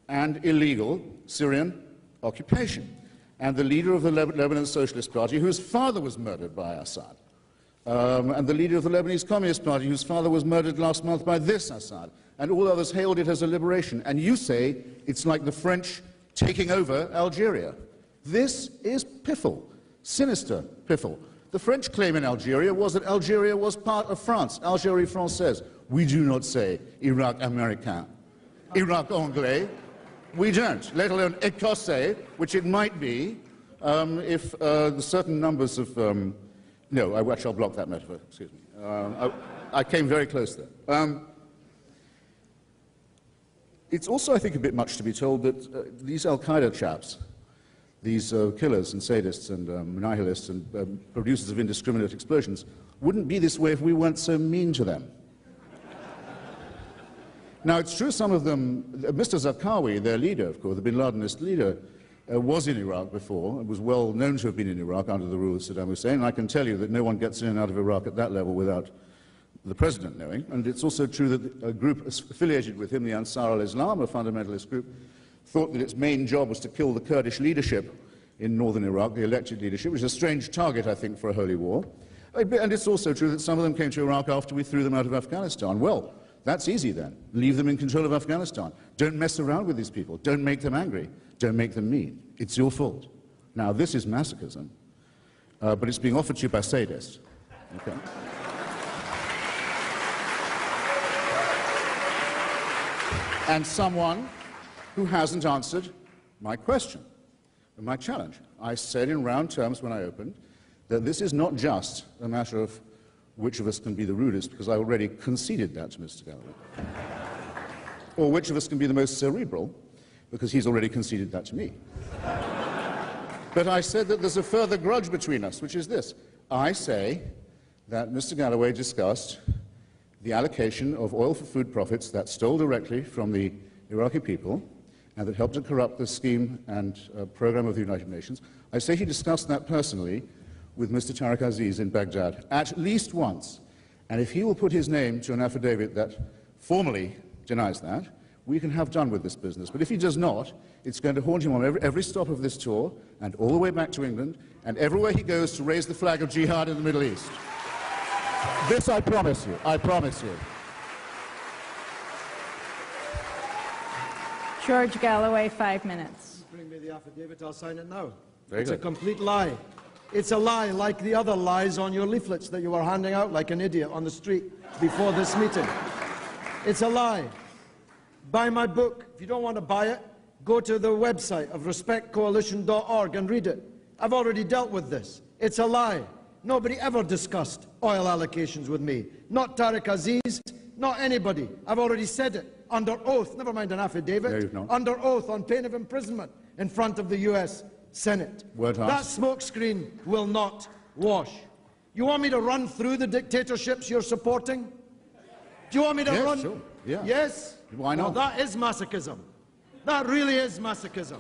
and illegal Syrian occupation. And the leader of the Lebanon Socialist Party, whose father was murdered by Assad, and the leader of the Lebanese Communist Party, whose father was murdered last month by this Assad, and all others hailed it as a liberation. And you say it's like the French taking over Algeria. This is piffle, sinister piffle. The French claim in Algeria was that Algeria was part of France, Algérie française. We do not say Iraq américain, Iraq anglais. We don't, let alone Écossais, which it might be if the certain numbers of... no, I shall block that metaphor, excuse me. I came very close there. It's also, I think, a bit much to be told that these Al-Qaeda chaps, these killers and sadists and nihilists and producers of indiscriminate explosions, wouldn't be this way if we weren't so mean to them. Now, it's true some of them, Mr. Zarqawi, their leader, of course, the bin Ladenist leader, was in Iraq before, and was well known to have been in Iraq under the rule of Saddam Hussein, and I can tell you that no one gets in and out of Iraq at that level without the president knowing. And it's also true that a group affiliated with him, the Ansar al-Islam, a fundamentalist group, thought that its main job was to kill the Kurdish leadership in northern Iraq, the elected leadership, which is a strange target, I think, for a holy war. And it's also true that some of them came to Iraq after we threw them out of Afghanistan. Well, that's easy then. Leave them in control of Afghanistan. Don't mess around with these people. Don't make them angry. Don't make them mean. It's your fault. Now, this is masochism, but it's being offered to you by sadists. Okay. And someone who hasn't answered my question, my challenge. I said in round terms when I opened that this is not just a matter of which of us can be the rudest, because I already conceded that to Mr. Galloway, or which of us can be the most cerebral, because he's already conceded that to me. But I said that there's a further grudge between us, which is this. I say that Mr. Galloway discussed the allocation of oil for food profits that stole directly from the Iraqi people and that helped to corrupt the scheme and program of the United Nations. I say he discussed that personally with Mr. Tariq Aziz in Baghdad at least once. And if he will put his name to an affidavit that formally denies that, we can have done with this business. But if he does not, it's going to haunt him on every stop of this tour and all the way back to England and everywhere he goes to raise the flag of jihad in the Middle East. This I promise you. I promise you. George Galloway, 5 minutes. Bring me the affidavit, I'll sign it now. It's a complete lie. It's a lie like the other lies on your leaflets that you were handing out like an idiot on the street before this meeting. It's a lie. Buy my book. If you don't want to buy it, go to the website of respectcoalition.org and read it. I've already dealt with this. It's a lie. Nobody ever discussed oil allocations with me. Not Tariq Aziz, not anybody. I've already said it under oath, never mind an affidavit, under oath on pain of imprisonment in front of the US Senate. That smokescreen will not wash. You want me to run through the dictatorships you're supporting? Do you want me to run? Sure. Yeah. Yes? Why not? Well, that is masochism. That really is masochism.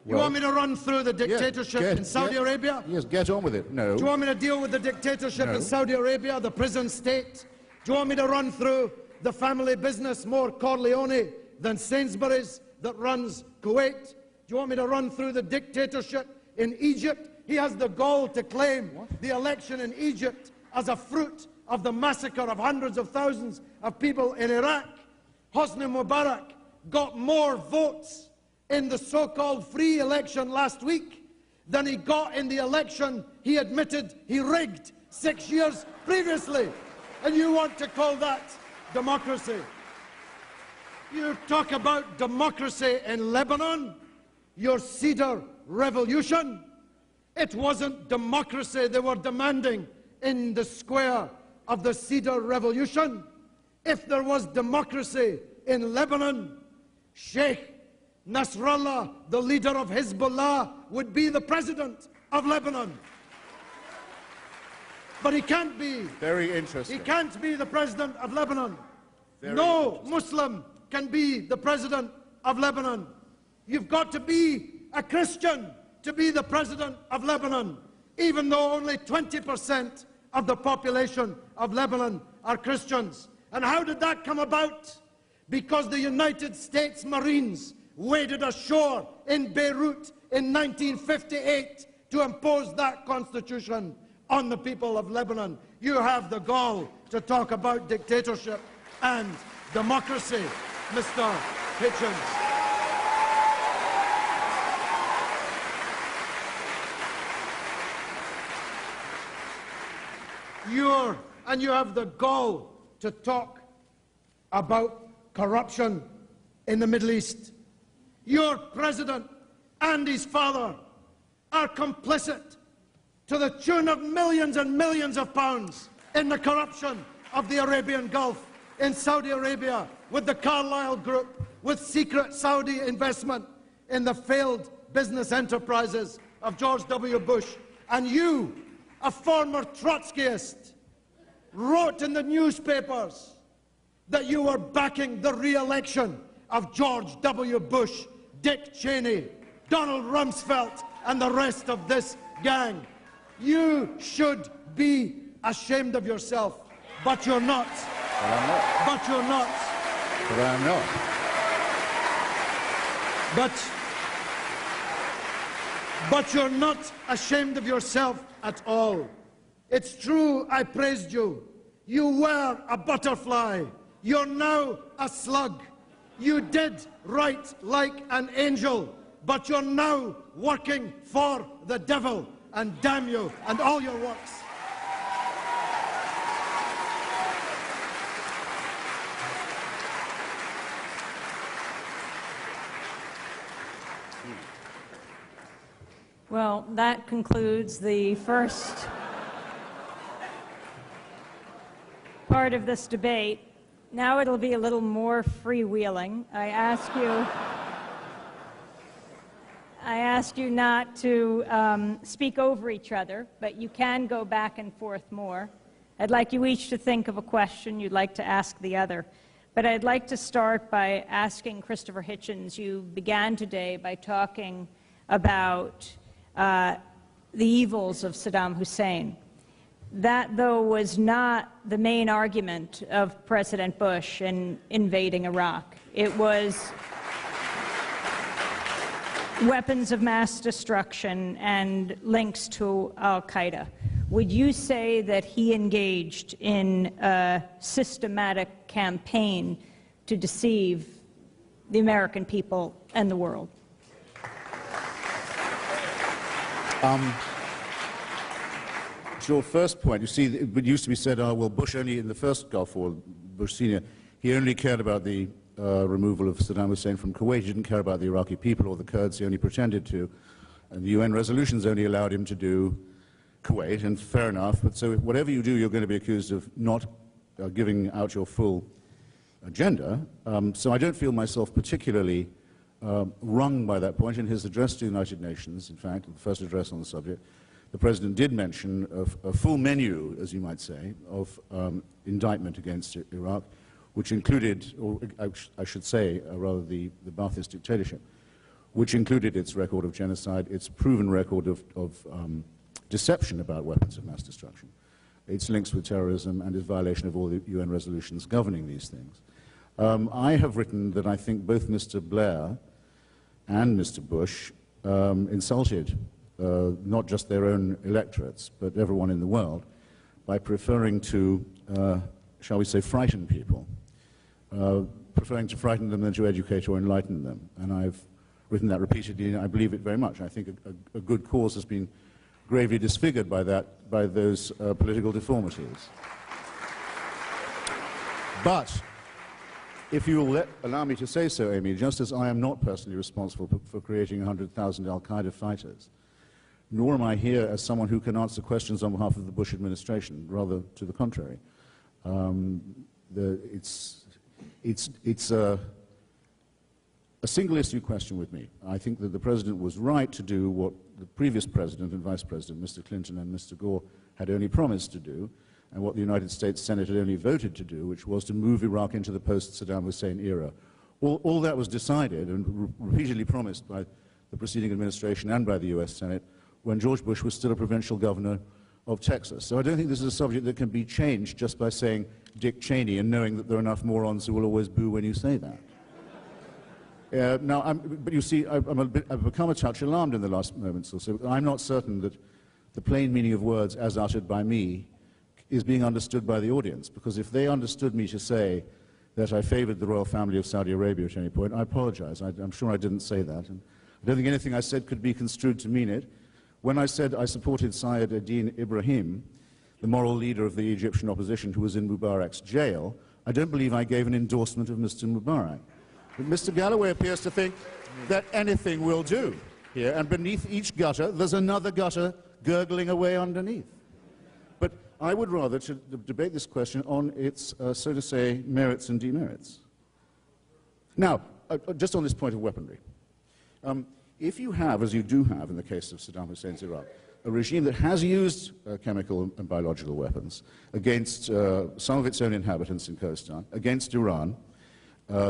You want me to run through the dictatorship in Saudi Arabia? Yes, get on with it. No. Do you want me to deal with the dictatorship in Saudi Arabia, the prison state? Do you want me to run through the family business more Corleone than Sainsbury's that runs Kuwait? Do you want me to run through the dictatorship in Egypt? He has the gall to claim the election in Egypt as a fruit of the massacre of hundreds of thousands of people in Iraq. Hosni Mubarak got more votes in the so-called free election last week than he got in the election he admitted he rigged 6 years previously. And you want to call that democracy? You talk about democracy in Lebanon, your Cedar Revolution. It wasn't democracy they were demanding in the square of the Cedar Revolution. If there was democracy in Lebanon, Sheikh Nasrallah, the leader of Hezbollah, would be the president of Lebanon. But he can't be. Very interesting. He can't be the president of Lebanon. No Muslim can be the president of Lebanon. You've got to be a Christian to be the president of Lebanon, even though only 20% of the population of Lebanon are Christians. And how did that come about? Because the United States Marines waded ashore in Beirut in 1958 to impose that constitution on the people of Lebanon. You have the gall to talk about dictatorship and democracy, Mr. Hitchens. And you have the gall to talk about corruption in the Middle East. Your president and his father are complicit to the tune of millions and millions of pounds in the corruption of the Arabian Gulf, in Saudi Arabia, with the Carlyle Group, with secret Saudi investment in the failed business enterprises of George W. Bush. And you, a former Trotskyist, wrote in the newspapers that you were backing the re-election of George W. Bush, Dick Cheney, Donald Rumsfeld, and the rest of this gang. You should be ashamed of yourself, but you're not. But I'm not. But you're not. But I'm not. But you're not ashamed of yourself at all. It's true, I praised you. You were a butterfly. You're now a slug. You did right like an angel, but you're now working for the devil. And damn you and all your works. Well, that concludes the first part of this debate. Now it'll be a little more freewheeling. I ask you not to speak over each other, but you can go back and forth more. I'd like you each to think of a question you'd like to ask the other. But I'd like to start by asking Christopher Hitchens. You began today by talking about the evils of Saddam Hussein. That, though, was not the main argument of President Bush in invading Iraq. It was weapons of mass destruction and links to al-Qaeda. Would you say that he engaged in a systematic campaign to deceive the American people and the world? To your first point, you see, it used to be said, oh, well, Bush only, in the first Gulf War, Bush Sr., he only cared about the removal of Saddam Hussein from Kuwait. He didn't care about the Iraqi people or the Kurds. He only pretended to. And the UN resolutions only allowed him to do Kuwait, and fair enough. But so whatever you do, you're going to be accused of not giving out your full agenda. So I don't feel myself particularly wrung by that point. In his address to the United Nations, in fact, the first address on the subject, the President did mention a full menu, as you might say, of indictment against Iraq, which included, or I should say, rather the Ba'athist dictatorship, which included its record of genocide, its proven record of deception about weapons of mass destruction, its links with terrorism, and its violation of all the UN resolutions governing these things. I have written that I think both Mr. Blair and Mr. Bush insulted not just their own electorates, but everyone in the world, by preferring to, shall we say, frighten people, preferring to frighten them than to educate or enlighten them. And I've written that repeatedly, and I believe it very much. I think a good cause has been gravely disfigured by that, by those political deformities. But if you will allow me to say so, Amy, just as I am not personally responsible for creating 100,000 al-Qaeda fighters, nor am I here as someone who can answer questions on behalf of the Bush administration, rather to the contrary. It's a single-issue question with me. I think that the President was right to do what the previous President and Vice President, Mr. Clinton and Mr. Gore, had only promised to do, and what the United States Senate had only voted to do, which was to move Iraq into the post-Saddam Hussein era. All that was decided and repeatedly promised by the preceding administration and by the US Senate when George Bush was still a provincial governor of Texas. So I don't think this is a subject that can be changed just by saying Dick Cheney and knowing that there are enough morons who will always boo when you say that. But you see, I've become a touch alarmed in the last moments or so. I'm not certain that the plain meaning of words as uttered by me is being understood by the audience, because if they understood me to say that I favored the royal family of Saudi Arabia at any point, I apologize. I'm sure I didn't say that. And I don't think anything I said could be construed to mean it. When I said I supported Syed ad-Din Ibrahim, the moral leader of the Egyptian opposition who was in Mubarak's jail, I don't believe I gave an endorsement of Mr. Mubarak. But Mr. Galloway appears to think that anything will do here, and beneath each gutter, there's another gutter gurgling away underneath. But I would rather debate this question on its, so to say, merits and demerits. Now, just on this point of weaponry. If you have, as you do have in the case of Saddam Hussein's Iraq, a regime that has used chemical and biological weapons against some of its own inhabitants in Kurdistan, against Iran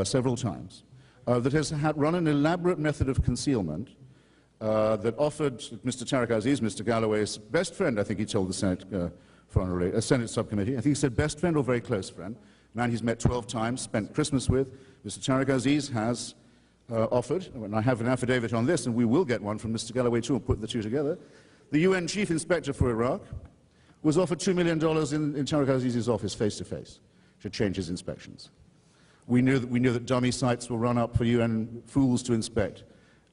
several times, that has run an elaborate method of concealment that offered Mr. Tariq Aziz, Mr. Galloway's best friend, I think he told the Senate, Senate subcommittee, I think he said best friend or very close friend, man he's met 12 times, spent Christmas with, Mr. Tariq Aziz has offered, and I have an affidavit on this, and we will get one from Mr. Galloway too, and put the two together. The UN Chief Inspector for Iraq was offered $2 million in Tariq Aziz's office face-to-face to change his inspections. We knew that dummy sites were run up for UN fools to inspect,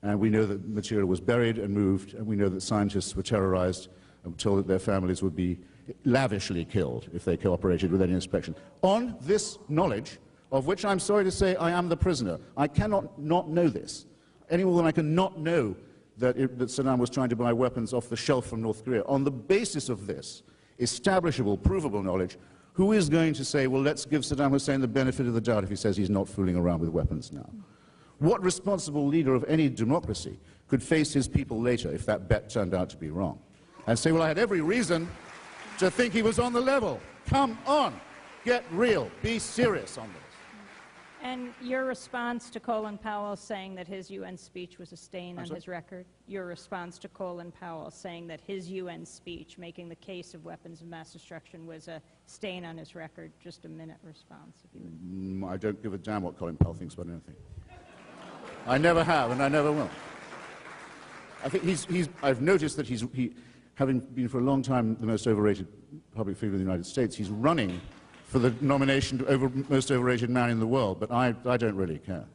and we know that material was buried and moved, and we know that scientists were terrorized and told that their families would be lavishly killed if they cooperated with any inspection. On this knowledge, of which I'm sorry to say I am the prisoner. I cannot not know this. Any more than I can not know that Saddam was trying to buy weapons off the shelf from North Korea. On the basis of this establishable, provable knowledge, who is going to say, well, let's give Saddam Hussein the benefit of the doubt if he says he's not fooling around with weapons now? What responsible leader of any democracy could face his people later if that bet turned out to be wrong? And say, well, I had every reason to think he was on the level. Come on, get real, be serious on this. And your response to Colin Powell saying that his UN speech was a stain on his record? Your response to Colin Powell saying that his UN speech making the case of weapons of mass destruction was a stain on his record? Just a minute response, if you would. I don't give a damn what Colin Powell thinks about anything. I never have, and I never will. I think I've noticed that having been for a long time the most overrated public figure in the United States, he's running for the nomination to most overrated man in the world, but I don't really care.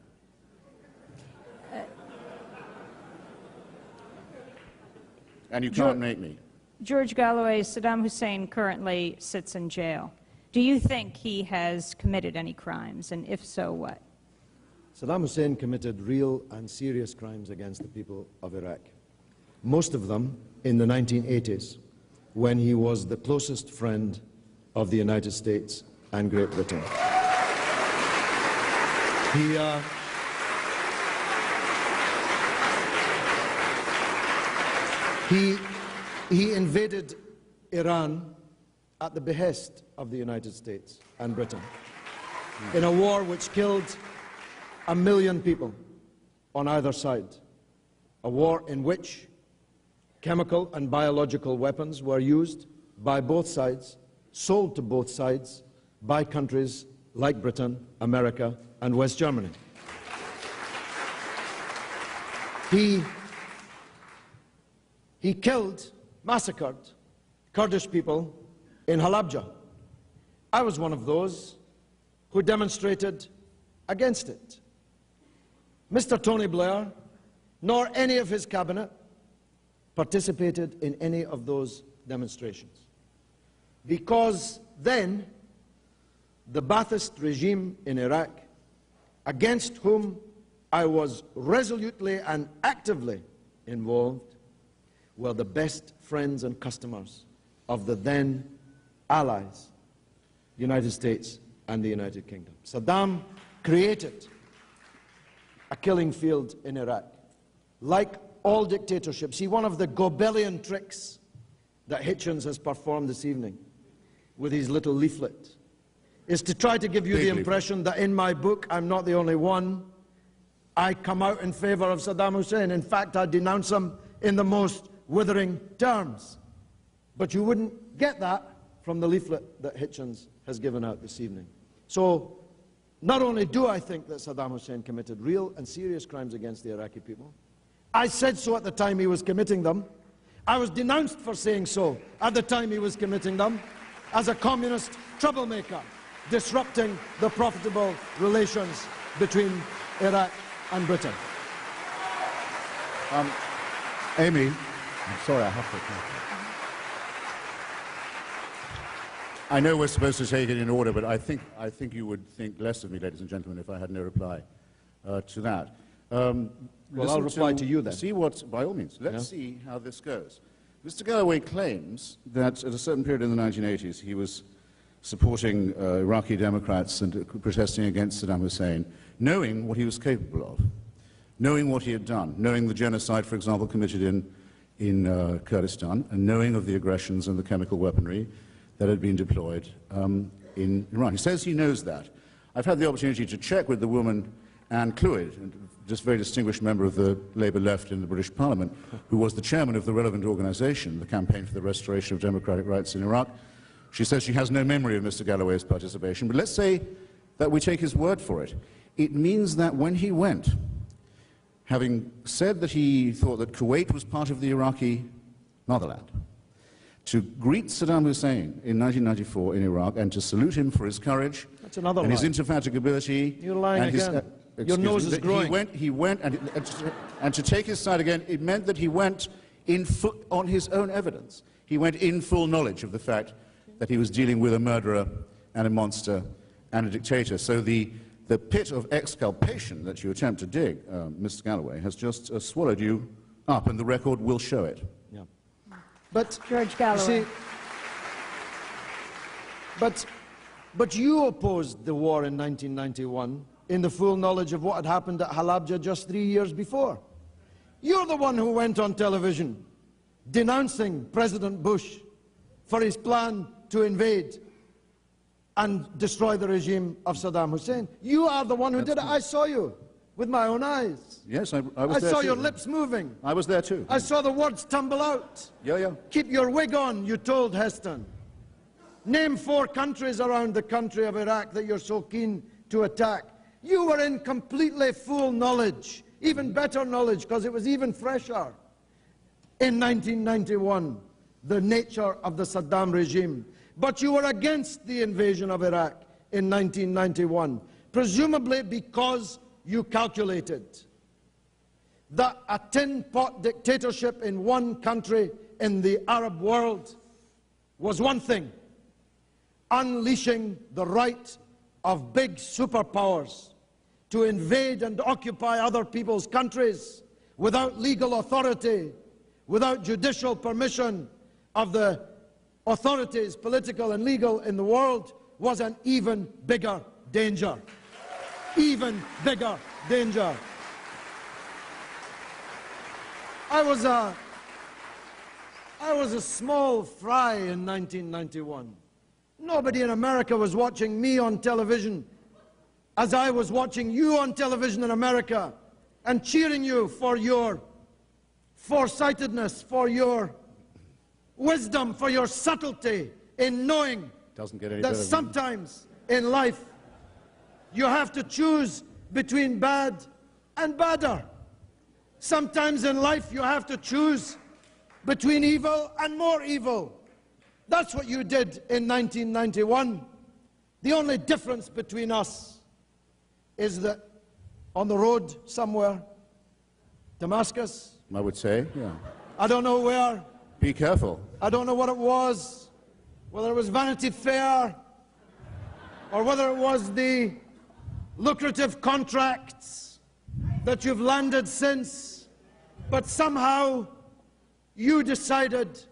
and you can't make me. George Galloway, Saddam Hussein currently sits in jail. Do you think he has committed any crimes, and if so, what? Saddam Hussein committed real and serious crimes against the people of Iraq. Most of them in the 1980s, when he was the closest friend of the United States and Great Britain. He invaded Iran at the behest of the United States and Britain in a war which killed 1 million people on either side, a war in which chemical and biological weapons were used by both sides, sold to both sides by countries like Britain, America, and West Germany. He killed, massacred Kurdish people in Halabja. I was one of those who demonstrated against it. Mr. Tony Blair, nor any of his cabinet, participated in any of those demonstrations. Because then, the Ba'athist regime in Iraq, against whom I was resolutely and actively involved, were the best friends and customers of the then allies, the United States and the United Kingdom. Saddam created a killing field in Iraq. Like all dictatorships, see, one of the Goebbelian tricks that Hitchens has performed this evening with his little leaflet is to try to give you the impression that in my book, I'm not the only one. I come out in favor of Saddam Hussein. In fact, I denounce him in the most withering terms. But you wouldn't get that from the leaflet that Hitchens has given out this evening. So, not only do I think that Saddam Hussein committed real and serious crimes against the Iraqi people, I said so at the time he was committing them. I was denounced for saying so at the time he was committing them as a communist troublemaker, disrupting the profitable relations between Iraq and Britain. Amy, I'm sorry, I have to. I know we're supposed to take it in order, but I think you would think less of me, ladies and gentlemen, if I had no reply to that. Well, I'll reply to you then. See what, by all means, let's see how this goes. Mr. Galloway claims that at a certain period in the 1980s he was supporting Iraqi Democrats and protesting against Saddam Hussein, knowing what he was capable of, knowing what he had done, knowing the genocide, for example, committed in Kurdistan, and knowing of the aggressions and the chemical weaponry that had been deployed in Iran. He says he knows that. I've had the opportunity to check with the woman Anne Clwyd, just a very distinguished member of the Labour left in the British Parliament, who was the chairman of the relevant organisation, the Campaign for the Restoration of Democratic Rights in Iraq. She says she has no memory of Mr. Galloway's participation, but let's say that we take his word for it. It means that when he went, having said that he thought that Kuwait was part of the Iraqi motherland, to greet Saddam Hussein in 1994 in Iraq and to salute him for his courage and his indefatigability. You're lying and again. Your nose is growing. He went and to take his side again, it meant that he went on his own evidence. He went in full knowledge of the fact that he was dealing with a murderer and a monster and a dictator. So the pit of exculpation that you attempt to dig, Mr. Galloway, has just swallowed you up, and the record will show it. Yeah. But George Galloway. See, but you opposed the war in 1991 in the full knowledge of what had happened at Halabja just 3 years before. You're the one who went on television denouncing President Bush for his plan to invade and destroy the regime of Saddam Hussein. You are the one who did it. I saw you with my own eyes. Yes, I was there I saw too. your lips moving. I was there too. I saw the words tumble out. Yeah. Keep your wig on, you told Heston. Name 4 countries around the country of Iraq that you're so keen to attack. You were in completely full knowledge, even better knowledge, because it was even fresher. In 1991, the nature of the Saddam regime. But you were against the invasion of Iraq in 1991, presumably because you calculated that a tin pot dictatorship in one country in the Arab world was one thing. Unleashing the right of big superpowers to invade and occupy other people's countries without legal authority, without judicial permission of the authorities, political and legal, in the world, was an even bigger danger. Even bigger danger. I was a small fry in 1991. Nobody in America was watching me on television as I was watching you on television in America and cheering you for your foresightedness, for your wisdom, for your subtlety in knowing that sometimes in life you have to choose between bad and badder. Sometimes in life you have to choose between evil and more evil. That's what you did in 1991. The only difference between us is that on the road somewhere, Damascus, I would say, yeah. I don't know where. Be careful. I don't know what it was, whether it was Vanity Fair or whether it was the lucrative contracts that you've landed since, but somehow you decided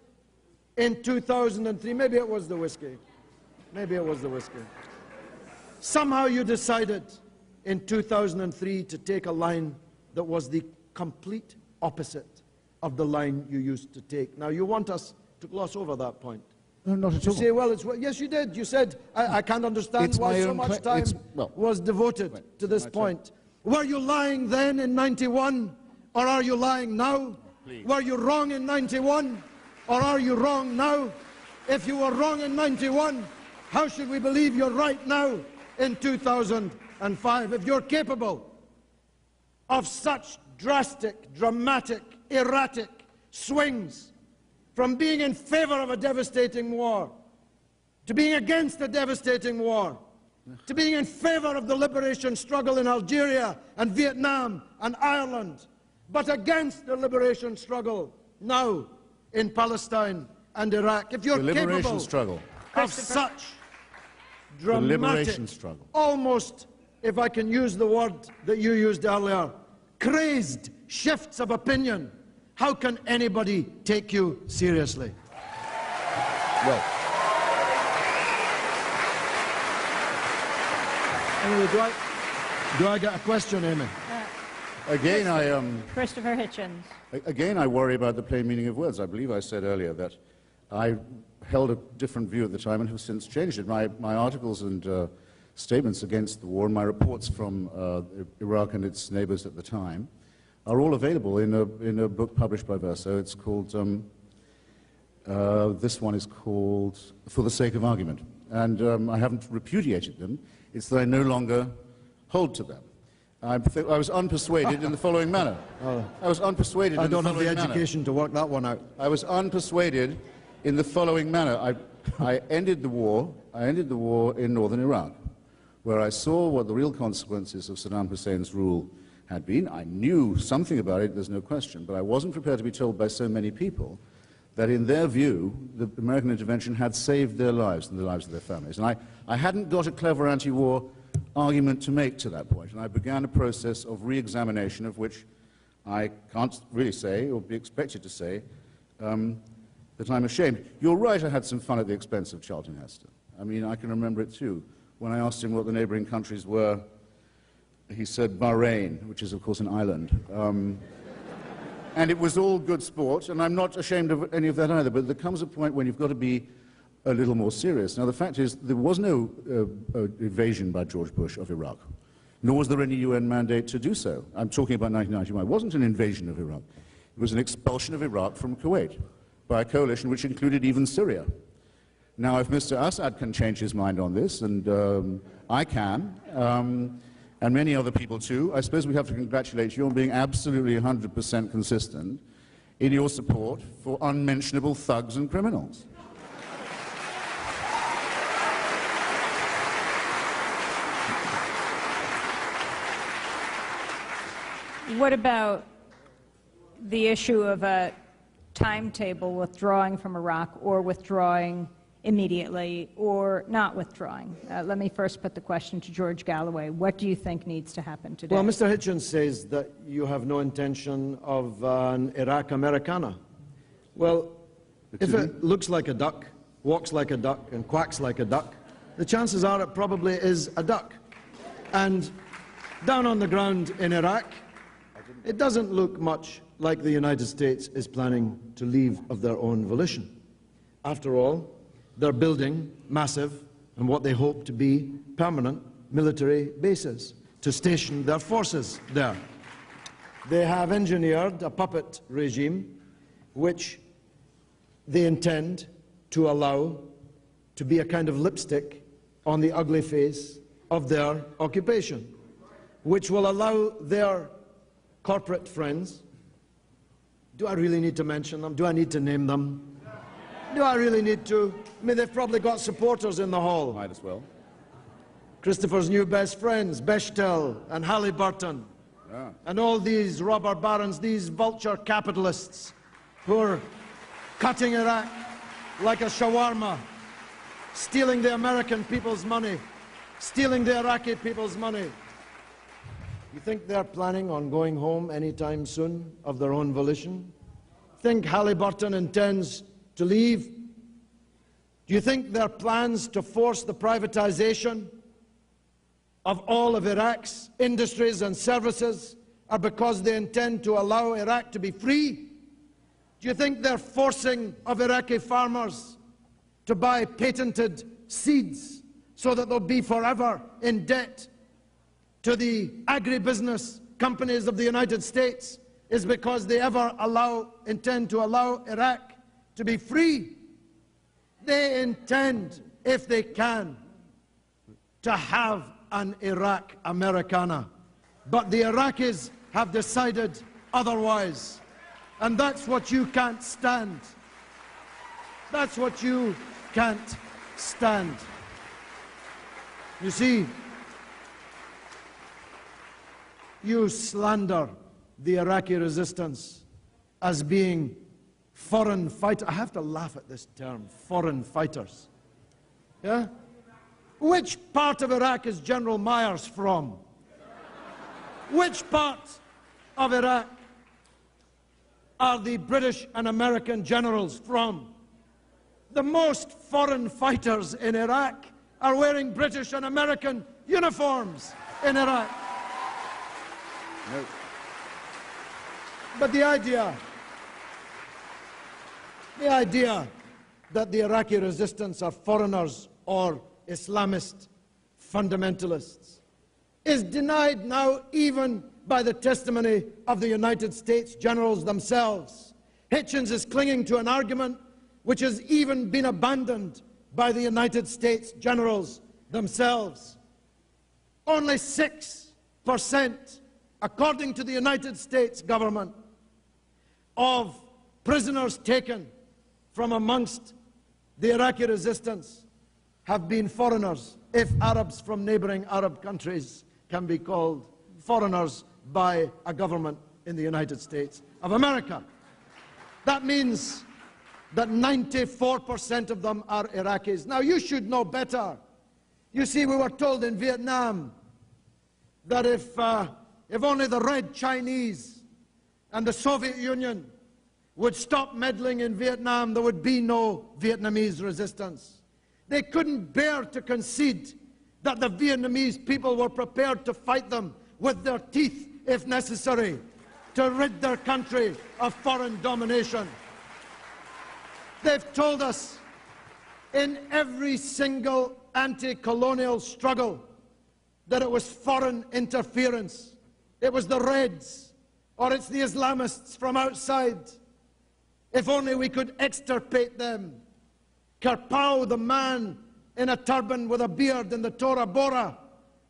in 2003, maybe it was the whiskey, somehow you decided in 2003 to take a line that was the complete opposite of the line you used to take. Now you want us to gloss over that point. No, not at all. You say, well, yes, you did. You said, I can't understand why so much time was devoted to this point. Were you lying then in 91, or are you lying now? Please. Were you wrong in 91, or are you wrong now? If you were wrong in 91, how should we believe you're right now in 2005? If you're capable of such drastic, dramatic, erratic swings from being in favor of a devastating war, to being against a devastating war, to being in favor of the liberation struggle in Algeria and Vietnam and Ireland, but against the liberation struggle now in Palestine and Iraq. If you're capable of such dramatic, almost, if I can use the word that you used earlier, crazed shifts of opinion, how can anybody take you seriously? Well, anyway, do I get a question, Amy? Again, Christopher Hitchens. Again, I worry about the plain meaning of words. I believe I said earlier that I held a different view at the time and have since changed it. My articles and statements against the war and my reports from Iraq and its neighbors at the time are all available in a book published by Verso. It's called, this one is called For the Sake of Argument. And I haven't repudiated them. It's that I no longer hold to them. I was unpersuaded in the following manner. I was unpersuaded I in the don't have following the manner. education to work that one out. I was unpersuaded in the following manner. I ended the war in northern Iraq, where I saw what the real consequences of Saddam Hussein's rule had been. I knew something about it, there's no question, but I wasn't prepared to be told by so many people that in their view, the American intervention had saved their lives and the lives of their families. And I hadn't got a clever anti-war argument to make to that point, and I began a process of re-examination of which I can't really say, or be expected to say, that I'm ashamed. You're right, I had some fun at the expense of Charlton Heston. I mean, I can remember it too. When I asked him what the neighboring countries were, he said Bahrain, which is, of course, an island. And it was all good sport, and I'm not ashamed of any of that either, but there comes a point when you've got to be a little more serious. Now, the fact is, there was no invasion by George Bush of Iraq, nor was there any UN mandate to do so. I'm talking about 1991. It wasn't an invasion of Iraq. It was an expulsion of Iraq from Kuwait by a coalition which included even Syria. Now, if Mr. Assad can change his mind on this, and I can, and many other people too, I suppose we have to congratulate you on being absolutely 100% consistent in your support for unmentionable thugs and criminals. What about the issue of a timetable withdrawing from Iraq or withdrawing immediately or not withdrawing. Let me first put the question to George Galloway. What do you think needs to happen today? Well, Mr. Hitchens says that you have no intention of an Iraq Americana. Well, if it looks like a duck, walks like a duck, and quacks like a duck, the chances are it probably is a duck. And down on the ground in Iraq, it doesn't look much like the United States is planning to leave of their own volition. After all, they're building massive and what they hope to be permanent military bases to station their forces there. They have engineered a puppet regime which they intend to allow to be a kind of lipstick on the ugly face of their occupation, which will allow their corporate friends, do I really need to mention them? Do I need to name them? Do I really need to? I mean, they've probably got supporters in the hall. Might as well. Christopher's new best friends, Bechtel and Halliburton, and all these robber barons, these vulture capitalists who are cutting Iraq like a shawarma, stealing the American people's money, stealing the Iraqi people's money. You think they're planning on going home anytime soon of their own volition? Think Halliburton intends to leave? Do you think their plans to force the privatization of all of Iraq's industries and services are because they intend to allow Iraq to be free? Do you think they're forcing of Iraqi farmers to buy patented seeds so that they'll be forever in debt to the agribusiness companies of the United States is because they intend to allow Iraq to be free? They intend, if they can, to have an Iraq Americana. But the Iraqis have decided otherwise. And that's what you can't stand. That's what you can't stand. You see, you slander the Iraqi resistance as being foreign fighters. I have to laugh at this term, foreign fighters. Yeah? Which part of Iraq is General Myers from? Which part of Iraq are the British and American generals from? The most foreign fighters in Iraq are wearing British and American uniforms in Iraq. No. But the idea that the Iraqi resistance are foreigners or Islamist fundamentalists is denied now even by the testimony of the United States generals themselves. Hitchens is clinging to an argument which has even been abandoned by the United States generals themselves. Only 6%, according to the United States government, of prisoners taken from amongst the Iraqi resistance have been foreigners, if Arabs from neighboring Arab countries can be called foreigners by a government in the United States of America. That means that 94% of them are Iraqis. Now, you should know better. You see, we were told in Vietnam that if only the Red Chinese and the Soviet Union would stop meddling in Vietnam, there would be no Vietnamese resistance. They couldn't bear to concede that the Vietnamese people were prepared to fight them with their teeth, if necessary, to rid their country of foreign domination. They've told us in every single anti-colonial struggle that it was foreign interference. It was the Reds, or it's the Islamists from outside. If only we could extirpate them. Kerpow, the man in a turban with a beard in the Tora Bora,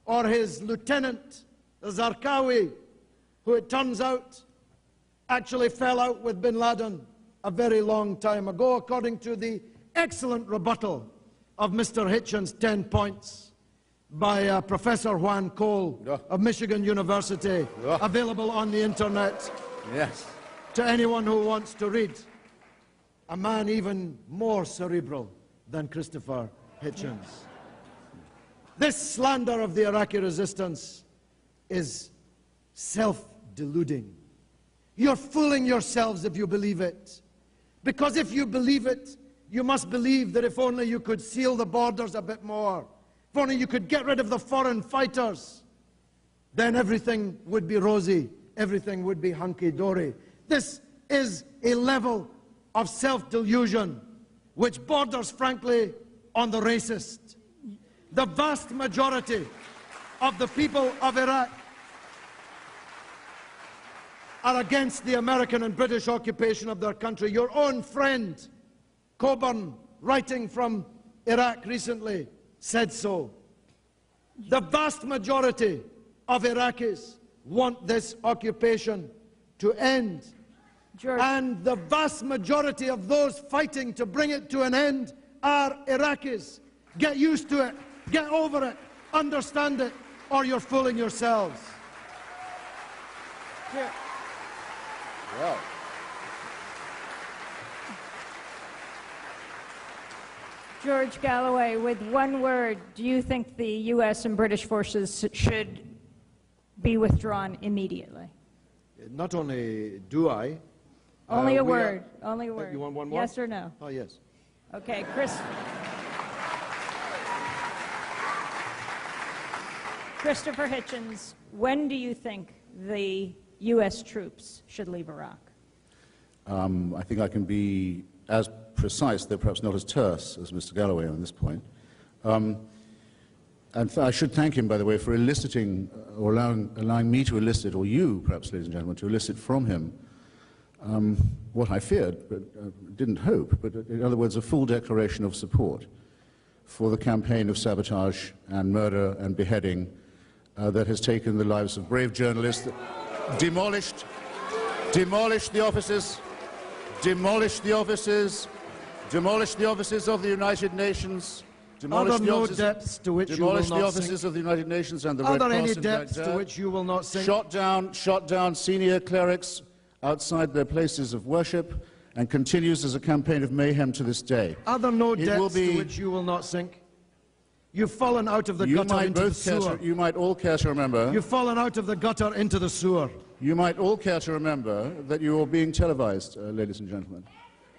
or his lieutenant, the Zarqawi, who it turns out actually fell out with bin Laden a very long time ago, according to the excellent rebuttal of Mr. Hitchens' 10 points by Professor Juan Cole of Michigan University, available on the internet. Yes. to anyone who wants to read. A man even more cerebral than Christopher Hitchens. This slander of the Iraqi resistance is self-deluding. You're fooling yourselves if you believe it. Because if you believe it, you must believe that if only you could seal the borders a bit more, if only you could get rid of the foreign fighters, then everything would be rosy, everything would be hunky-dory. This is a level of self-delusion which borders, frankly, on the racist. The vast majority of the people of Iraq are against the American and British occupation of their country. Your own friend, Coburn, writing from Iraq recently, said so. The vast majority of Iraqis want this occupation to end. George. And the vast majority of those fighting to bring it to an end are Iraqis. Get used to it, get over it, understand it, or you're fooling yourselves. Here. Wow. George Galloway, with one word, do you think the U.S. and British forces should be withdrawn immediately? Not only do I. Only a word. Only a word. You want one more? Yes or no? Oh, yes. Okay, Christopher Hitchens, when do you think the U.S. troops should leave Iraq? I think I can be as precise, though perhaps not as terse, as Mr. Galloway on this point. And I should thank him, by the way, for eliciting, or allowing me to elicit, or you, perhaps, ladies and gentlemen, to elicit from him what I feared, but didn't hope, but in other words, a full declaration of support for the campaign of sabotage and murder and beheading that has taken the lives of brave journalists, demolished the offices of the United Nations, Are there no depths to which you will not sink? the offices of the United Nations and the Are Red there Cross any in depths Baghdad, to which you will not sink? shot down senior clerics outside their places of worship, and continues as a campaign of mayhem to this day. Are there no It depths will be- to which you will not sink? You've fallen out of the gutter into the sewer. You might all care to remember. You've fallen out of the gutter into the sewer. You might all care to remember that you are being televised, ladies and gentlemen.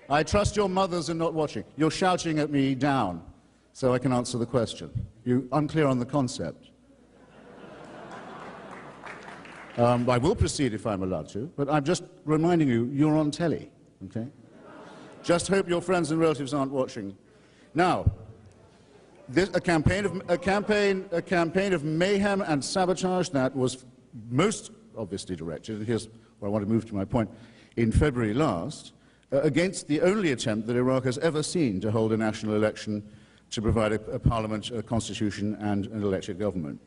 I trust your mothers are not watching. You're shouting at me down, so I can answer the question. You're unclear on the concept. I will proceed if I'm allowed to, but I'm just reminding you, you're on telly, okay? Just hope your friends and relatives aren't watching. Now, a campaign of mayhem and sabotage that was most obviously directed, and here's where I want to move to my point, in February last, against the only attempt that Iraq has ever seen to hold a national election to provide a parliament, a constitution, and an elected government.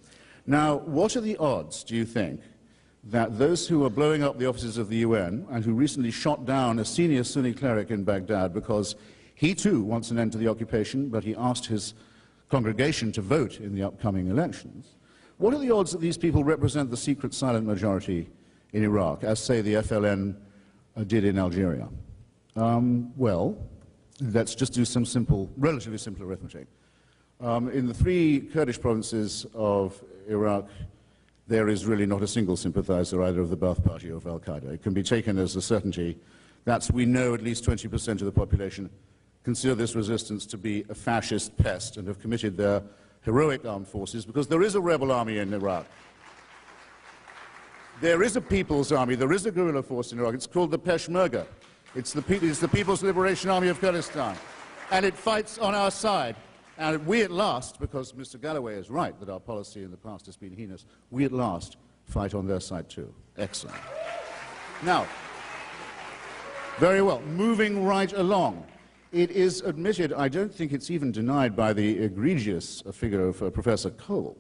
Now, what are the odds, do you think, that those who are blowing up the offices of the UN and who recently shot down a senior Sunni cleric in Baghdad because he too wants an end to the occupation, but he asked his congregation to vote in the upcoming elections, what are the odds that these people represent the secret silent majority in Iraq, as, say, the FLN did in Algeria? Well, let's just do some relatively simple arithmetic. In the 3 Kurdish provinces of Iraq, there is really not a single sympathizer either of the Ba'ath Party or of Al-Qaeda. It can be taken as a certainty that we know at least 20% of the population consider this resistance to be a fascist pest and have committed their heroic armed forces, because there is a rebel army in Iraq. There is a people's army, there is a guerrilla force in Iraq. It's called the Peshmerga. It's the People's Liberation Army of Kurdistan. And it fights on our side. And we at last, because Mr. Galloway is right that our policy in the past has been heinous, we at last fight on their side too. Excellent. Now, very well, moving right along. It is admitted, I don't think it's even denied by the egregious figure of Professor Cole,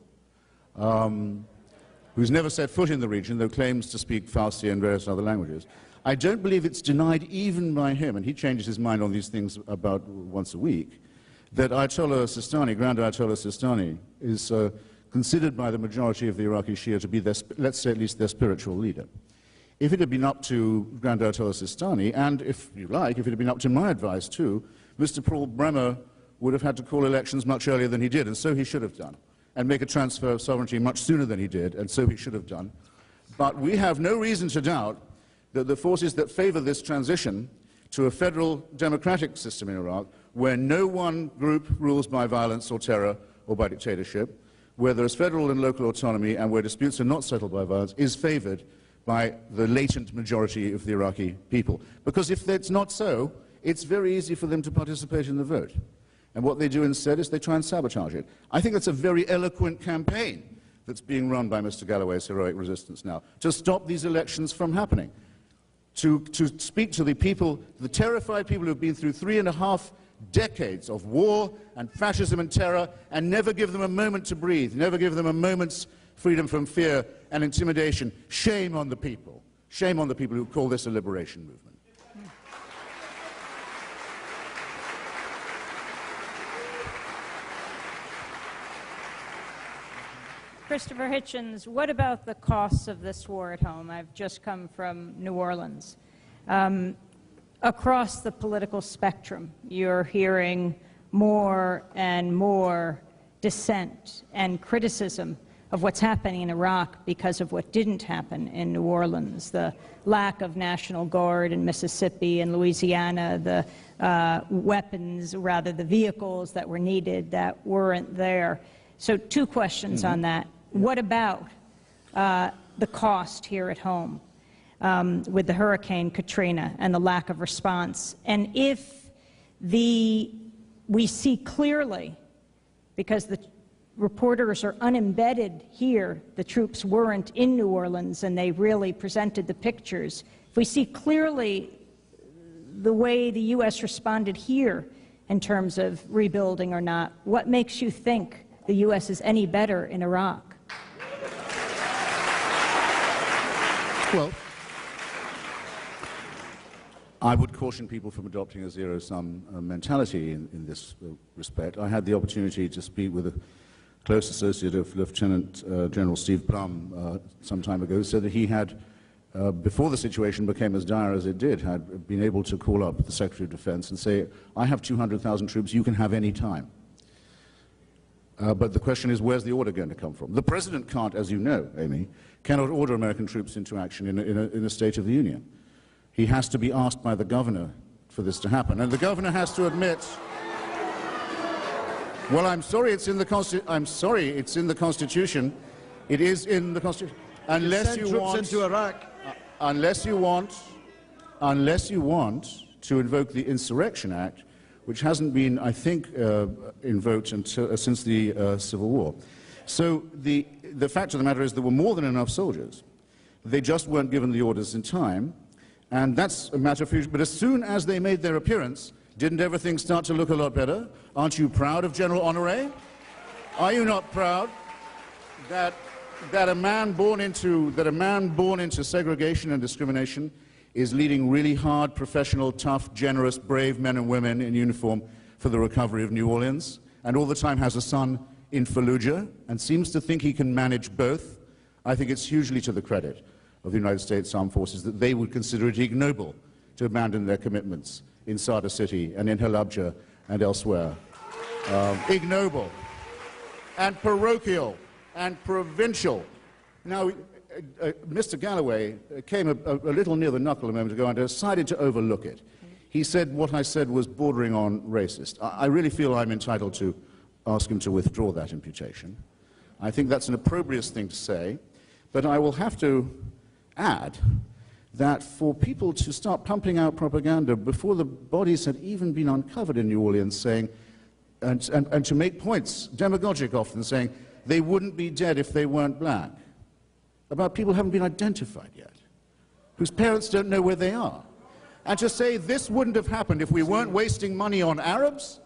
who's never set foot in the region, though claims to speak Farsi and various other languages. I don't believe it's denied even by him, and he changes his mind on these things about once a week, that Ayatollah Sistani, Grand Ayatollah Sistani, is considered by the majority of the Iraqi Shia to be, let's say, at least their spiritual leader. If it had been up to Grand Ayatollah Sistani, and if you like, if it had been up to my advice too, Mr. Paul Bremer would have had to call elections much earlier than he did, and so he should have done, and make a transfer of sovereignty much sooner than he did, and so he should have done. But we have no reason to doubt that the forces that favor this transition to a federal democratic system in Iraq, where no one group rules by violence or terror or by dictatorship, where there is federal and local autonomy, and where disputes are not settled by violence, is favored by the latent majority of the Iraqi people. Because if that's not so, it's very easy for them to participate in the vote. And what they do instead is they try and sabotage it. I think that's a very eloquent campaign that's being run by Mr. Galloway's heroic resistance now, to stop these elections from happening, to speak to the people, the terrified people who've been through 3.5 decades of war and fascism and terror, and never give them a moment to breathe, never give them a moment's freedom from fear and intimidation. Shame on the people. Shame on the people who call this a liberation movement. Christopher Hitchens, what about the costs of this war at home? I've just come from New Orleans. Across the political spectrum, you're hearing more and more dissent and criticism of what's happening in Iraq because of what didn't happen in New Orleans, the lack of National Guard in Mississippi and Louisiana, the weapons, rather the vehicles that were needed that weren't there. So 2 questions on that. What about the cost here at home with the Hurricane Katrina and the lack of response? And if we see clearly, because the reporters are unembedded here, the troops weren't in New Orleans and they really presented the pictures. If we see clearly the way the U.S. responded here in terms of rebuilding or not, what makes you think the U.S. is any better in Iraq? Well, I would caution people from adopting a zero-sum mentality in this respect. I had the opportunity to speak with a close associate of Lieutenant General Steve Plum some time ago, who said that he had, before the situation became as dire as it did, had been able to call up the Secretary of Defense and say, I have 200,000 troops, you can have any time. But the question is, where's the order going to come from? The President can't, as you know, Amy, cannot order American troops into action in a State of the Union. He has to be asked by the governor for this to happen. And the governor has to admit, well, I'm sorry, it's in the Constitution. It is in the Constitution. Unless you want into Iraq. Unless you want to invoke the Insurrection Act, which hasn't been, I think, invoked until, since the Civil War. So the fact of the matter is there were more than enough soldiers. They just weren't given the orders in time, and that's a matter for you. But as soon as they made their appearance, didn't everything start to look a lot better? Aren't you proud of General Honoré? Are you not proud that a man born into segregation and discrimination is leading really hard, professional, tough, generous, brave men and women in uniform for the recovery of New Orleans, and all the time has a son in Fallujah, and seems to think he can manage both? I think it's hugely to the credit of the United States Armed Forces that they would consider it ignoble to abandon their commitments in Sada City and in Halabja and elsewhere. Ignoble and parochial and provincial. Now, Mr. Galloway came a little near the knuckle a moment ago and decided to overlook it. He said what I said was bordering on racist. I really feel I'm entitled to ask him to withdraw that imputation. I think that's an opprobrious thing to say, but I will have to add that for people to start pumping out propaganda before the bodies had even been uncovered in New Orleans, saying, and to make points, demagogic often, saying they wouldn't be dead if they weren't black, about people who haven't been identified yet, whose parents don't know where they are. And to say this wouldn't have happened if we weren't wasting money on Arabs,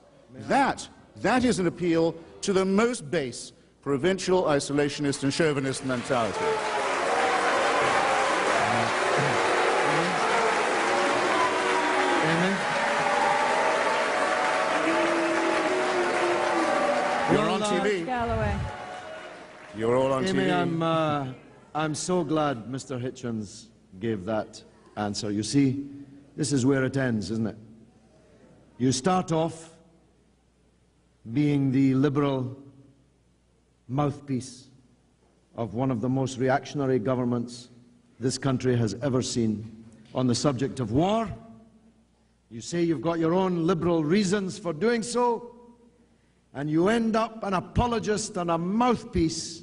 that is an appeal to the most base provincial, isolationist and chauvinist mentality. You're on TV. Galloway. You're all on Amy, TV. I'm so glad, Mr. Hitchens, gave that answer. You see, this is where it ends, isn't it? You start off being the liberal mouthpiece of one of the most reactionary governments this country has ever seen on the subject of war. You say you've got your own liberal reasons for doing so, and you end up an apologist and a mouthpiece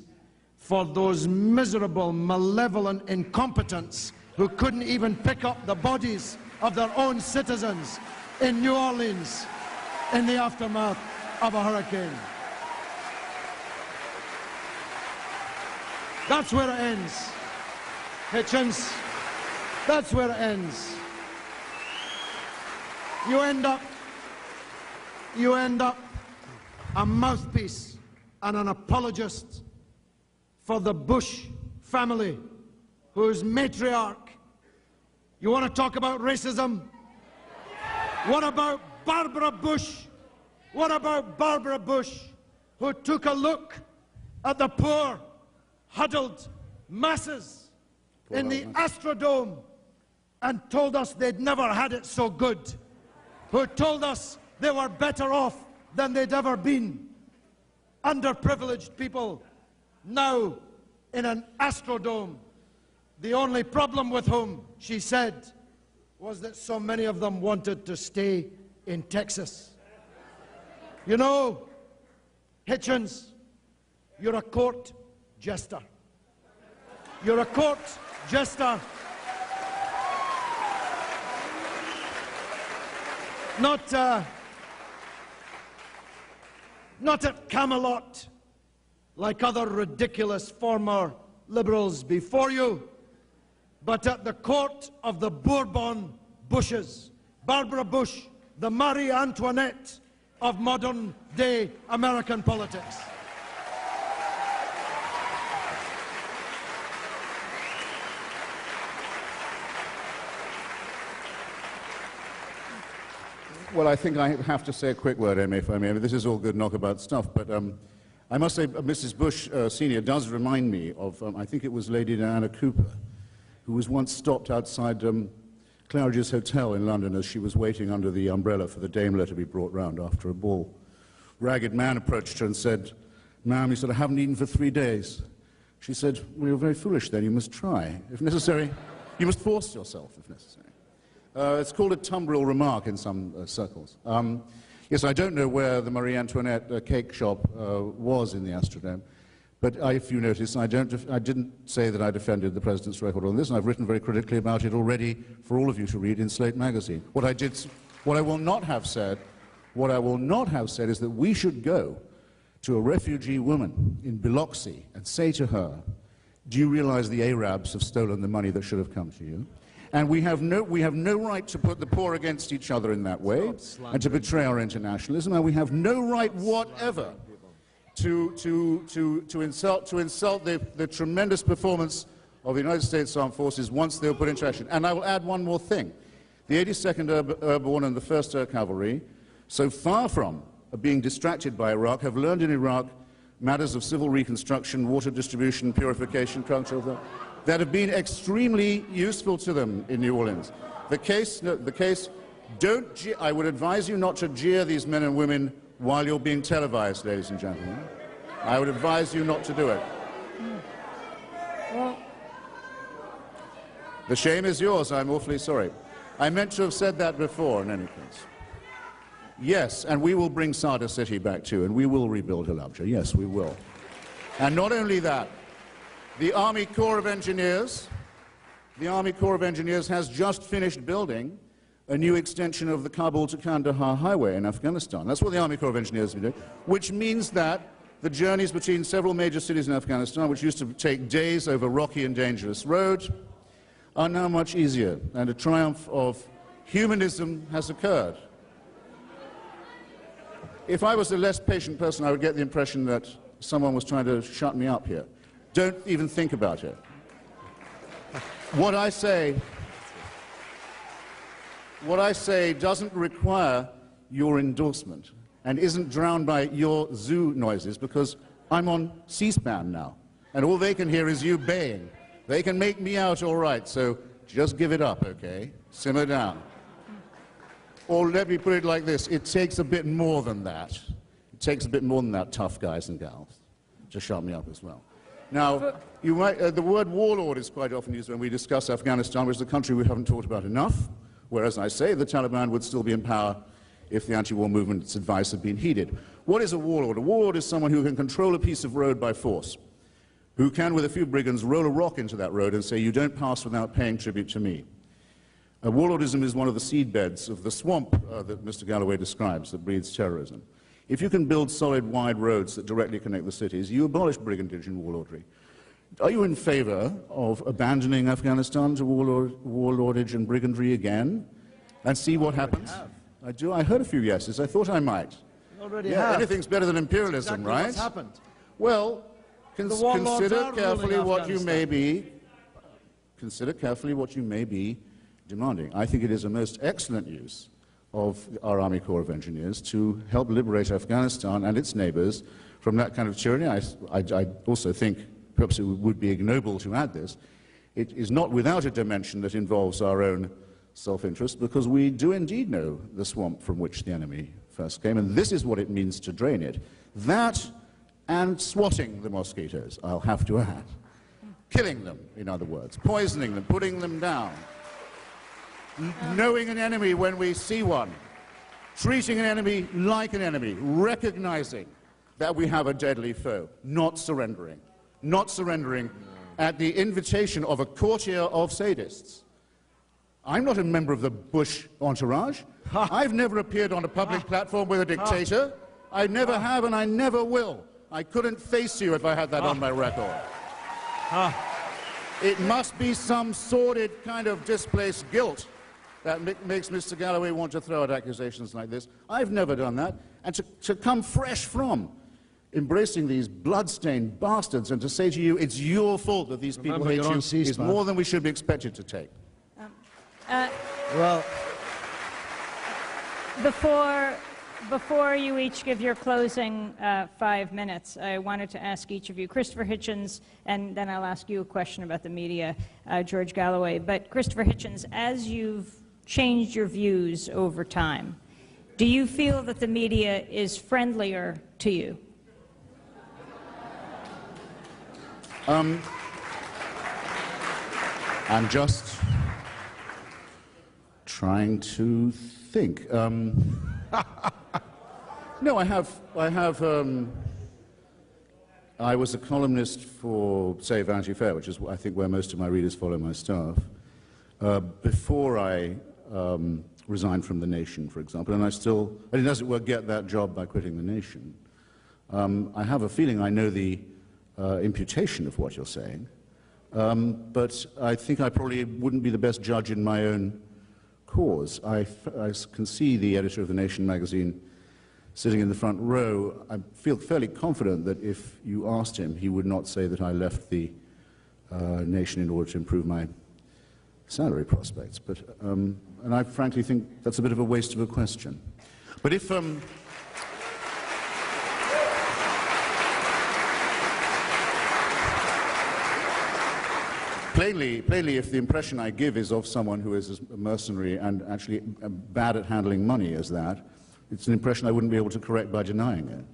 for those miserable, malevolent incompetents who couldn't even pick up the bodies of their own citizens in New Orleans in the aftermath of a hurricane. That's where it ends. Hitchens, that's where it ends. You end up a mouthpiece and an apologist for the Bush family, whose matriarch. You want to talk about racism? What about Barbara Bush? What about Barbara Bush, who took a look at the poor, huddled masses in the Astrodome and told us they'd never had it so good, who told us they were better off than they'd ever been, underprivileged people now in an Astrodome, the only problem with whom, she said, was that so many of them wanted to stay in Texas. You know, Hitchens, you're a court jester. You're a court jester. Not at Camelot, like other ridiculous former liberals before you, but at the court of the Bourbon Bushes. Barbara Bush, the Marie Antoinette of modern-day American politics. Well, I think I have to say a quick word, Amy, if I may. I mean, this is all good knockabout stuff, but I must say Mrs. Bush Senior does remind me of, I think it was Lady Diana Cooper, who was once stopped outside Claridge's Hotel in London as she was waiting under the umbrella for the Daimler to be brought round after a ball. Ragged man approached her and said, "Ma'am, you said I haven't eaten for 3 days." She said, "Well, you're very foolish then. You must try. If necessary, you must force yourself, if necessary." It's called a tumbril remark in some circles. Yes, I don't know where the Marie Antoinette cake shop was in the Astrodome, but if you notice, I didn't say that I defended the President's record on this, and I've written very critically about it already for all of you to read in Slate magazine. What I will not have said is that we should go to a refugee woman in Biloxi and say to her, "Do you realize the Arabs have stolen the money that should have come to you? And we have no right to put the poor against each other in that way and to betray our internationalism, and we have no right whatever to insult the tremendous performance of the United States Armed Forces once they were put into action." And I will add one more thing. The 82nd Airborne and the 1st Air Cavalry, so far from being distracted by Iraq, have learned in Iraq matters of civil reconstruction, water distribution, purification, culture, that have been extremely useful to them in New Orleans. I would advise you not to jeer these men and women while you're being televised, ladies and gentlemen. I would advise you not to do it. The shame is yours, I'm awfully sorry. I meant to have said that before, in any case. Yes, and we will bring Sada City back too, and we will rebuild Halabja. Yes, we will. And not only that, the Army Corps of Engineers has just finished building a new extension of the Kabul to Kandahar highway in Afghanistan. That's what the Army Corps of Engineers have been doing, which means that the journeys between several major cities in Afghanistan, which used to take days over rocky and dangerous roads, are now much easier, and a triumph of humanism has occurred. If I was a less patient person, I would get the impression that someone was trying to shut me up here. Don't even think about it. What I say doesn't require your endorsement and isn't drowned by your zoo noises, because I'm on C-SPAN now, and all they can hear is you baying. They can make me out all right, so just give it up, okay? Simmer down. Or let me put it like this, it takes a bit more than that. It takes a bit more than that, tough guys and gals, to shut me up as well. Now, you might, the word warlord is quite often used when we discuss Afghanistan, which is a country we haven't talked about enough, whereas I say the Taliban would still be in power if the anti-war movement's advice had been heeded. What is a warlord? A warlord is someone who can control a piece of road by force, who can, with a few brigands, roll a rock into that road and say, you don't pass without paying tribute to me. Warlordism is one of the seedbeds of the swamp that Mr. Galloway describes that breeds terrorism. If you can build solid, wide roads that directly connect the cities, you abolish brigandage and warlordry. Are you in favor of abandoning Afghanistan to warlordage and brigandry again and see what happens? I do. I heard a few yeses. I thought I might. You already have. Anything's better than imperialism, Exactly right? what's happened. Well, consider carefully what you may be. Consider carefully what you may be demanding. I think it is a most excellent use of our Army Corps of Engineers to help liberate Afghanistan and its neighbors from that kind of tyranny. I also think, perhaps it would be ignoble to add this, it is not without a dimension that involves our own self-interest, because we do indeed know the swamp from which the enemy first came, and this is what it means to drain it. That and swatting the mosquitoes, I'll have to add. Killing them, in other words, poisoning them, putting them down. Knowing an enemy when we see one, treating an enemy like an enemy, recognizing that we have a deadly foe, not surrendering at the invitation of a courtier of sadists. I'm not a member of the Bush entourage. I've never appeared on a public platform with a dictator. I never have and I never will. I couldn't face you if I had that on my record. It must be some sordid kind of displaced guilt that makes Mr. Galloway want to throw out accusations like this. I've never done that. And to come fresh from embracing these blood-stained bastards and to say to you, it's your fault that these people hate you, is more than we should be expected to take. Well, before you each give your closing 5 minutes, I wanted to ask each of you, Christopher Hitchens, and then I'll ask you a question about the media, George Galloway. But Christopher Hitchens, as you've changed your views over time, do you feel that the media is friendlier to you? I'm just trying to think. No, I was a columnist for, say, Vanity Fair, which is, I think, where most of my readers follow my stuff, before I resigned from The Nation, for example, and I didn't, as it were, get that job by quitting The Nation. I have a feeling I know the imputation of what you're saying, but I think I probably wouldn't be the best judge in my own cause. I can see the editor of The Nation magazine sitting in the front row. I feel fairly confident that if you asked him, he would not say that I left the Nation in order to improve my salary prospects. But, and I frankly think that's a bit of a waste of a question. But if... Plainly, if the impression I give is of someone who is as mercenary and actually bad at handling money as that, it's an impression I wouldn't be able to correct by denying it.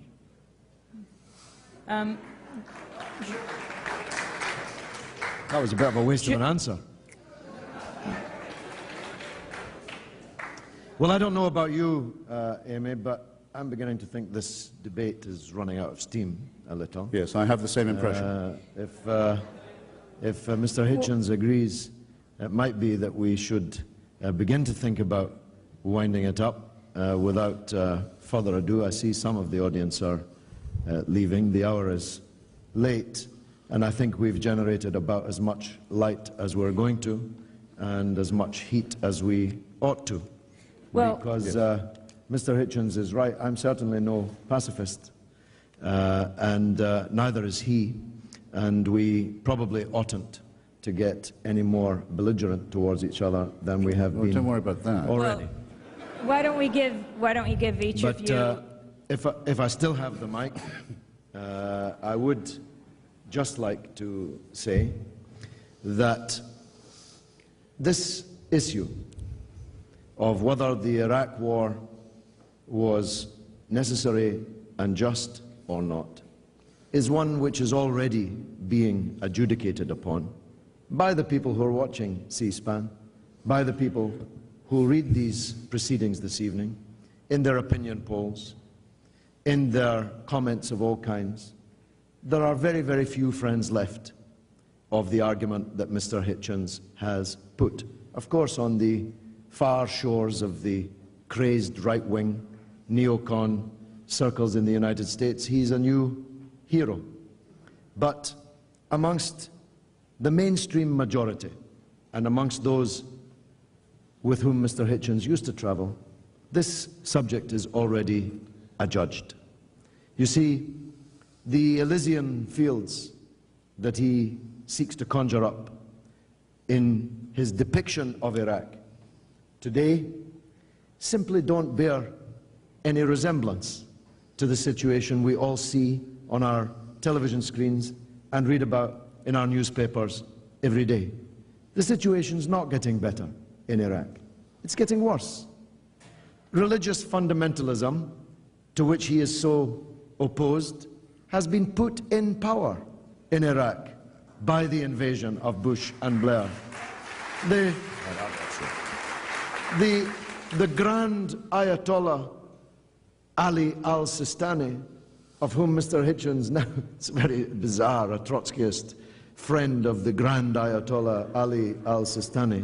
that was a bit of a waste of an answer. Well, I don't know about you, Amy, but I'm beginning to think this debate is running out of steam a little. Yes, I have the same impression. If Mr. Hitchens agrees, it might be that we should begin to think about winding it up without further ado. I see some of the audience are leaving. The hour is late, and I think we've generated about as much light as we're going to, and as much heat as we ought to. Well, because Mr. Hitchens is right. I'm certainly no pacifist, and neither is he. And we probably oughtn't to get any more belligerent towards each other than we have been. Don't worry about that. Already. Well, why don't you give each of you... If I still have the mic, I would just like to say that this issue of whether the Iraq war was necessary and just or not is one which is already being adjudicated upon by the people who are watching C-SPAN, by the people who read these proceedings this evening, in their opinion polls, in their comments of all kinds. There are very, very few friends left of the argument that Mr. Hitchens has put. Of course, on the far shores of the crazed right-wing neocon circles in the United States, he's a new hero. But amongst the mainstream majority and amongst those with whom Mr. Hitchens used to travel, this subject is already adjudged. You see, the Elysian fields that he seeks to conjure up in his depiction of Iraq today simply don't bear any resemblance to the situation we all see on our television screens and read about in our newspapers every day. The situation's not getting better in Iraq. It's getting worse. Religious fundamentalism, to which he is so opposed, has been put in power in Iraq by the invasion of Bush and Blair. The Grand Ayatollah Ali al-Sistani, of whom Mr. Hitchens, now it's very bizarre, a Trotskyist friend of the Grand Ayatollah Ali al-Sistani,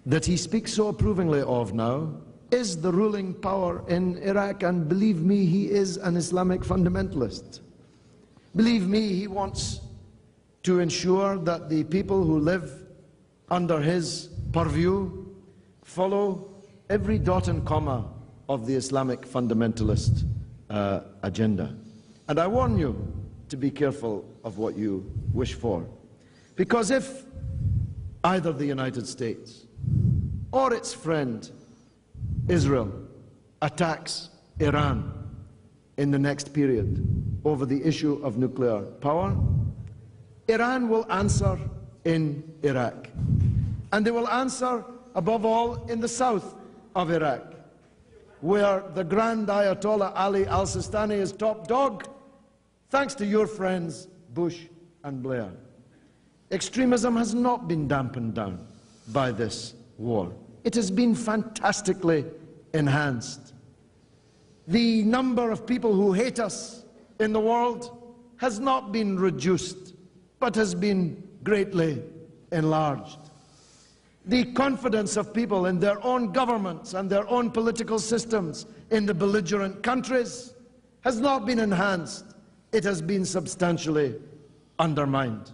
that he speaks so approvingly of now, is the ruling power in Iraq, and believe me, he is an Islamic fundamentalist. Believe me, he wants to ensure that the people who live under his purview follow every dot and comma of the Islamic fundamentalist agenda. And I warn you to be careful of what you wish for. Because if either the United States or its friend Israel attacks Iran in the next period over the issue of nuclear power, Iran will answer in Iraq. And they will answer, above all, in the south of Iraq, where the Grand Ayatollah Ali al-Sistani is top dog, thanks to your friends Bush and Blair. Extremism has not been dampened down by this war. It has been fantastically enhanced. The number of people who hate us in the world has not been reduced, but has been greatly enlarged. The confidence of people in their own governments and their own political systems in the belligerent countries has not been enhanced. It has been substantially undermined.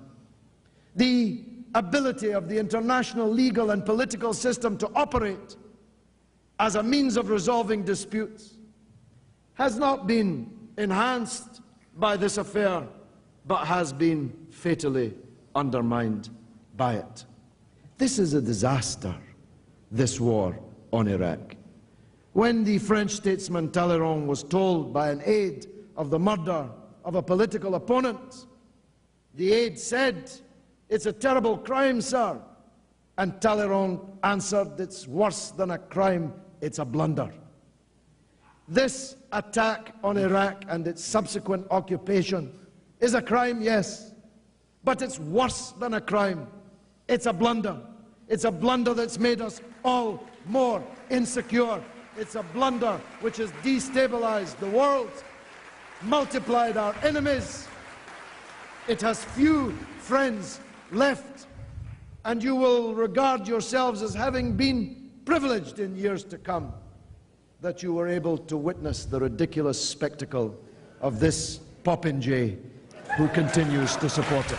The ability of the international legal and political system to operate as a means of resolving disputes has not been enhanced by this affair, but has been fatally undermined by it. This is a disaster, this war on Iraq. When the French statesman Talleyrand was told by an aide of the murder of a political opponent, the aide said, "It's a terrible crime, sir." And Talleyrand answered, "It's worse than a crime, it's a blunder." This attack on Iraq and its subsequent occupation is a crime, yes, but it's worse than a crime. It's a blunder. It's a blunder that's made us all more insecure. It's a blunder which has destabilized the world, multiplied our enemies. It has few friends left, and you will regard yourselves as having been privileged in years to come that you were able to witness the ridiculous spectacle of this popinjay who continues to support it.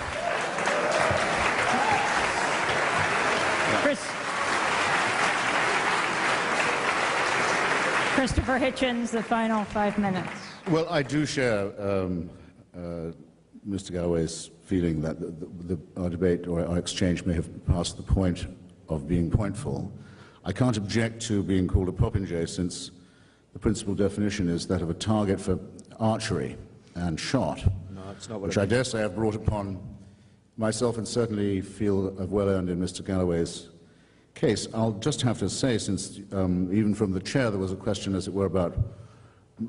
Christopher Hitchens, the final 5 minutes. Well, I do share Mr. Galloway's feeling that our debate or our exchange may have passed the point of being pointful. I can't object to being called a popinjay, since the principal definition is that of a target for archery and shot, which I dare say I've brought upon myself and certainly feel I've well earned in Mr. Galloway's case. I'll just have to say, since even from the chair there was a question, as it were, about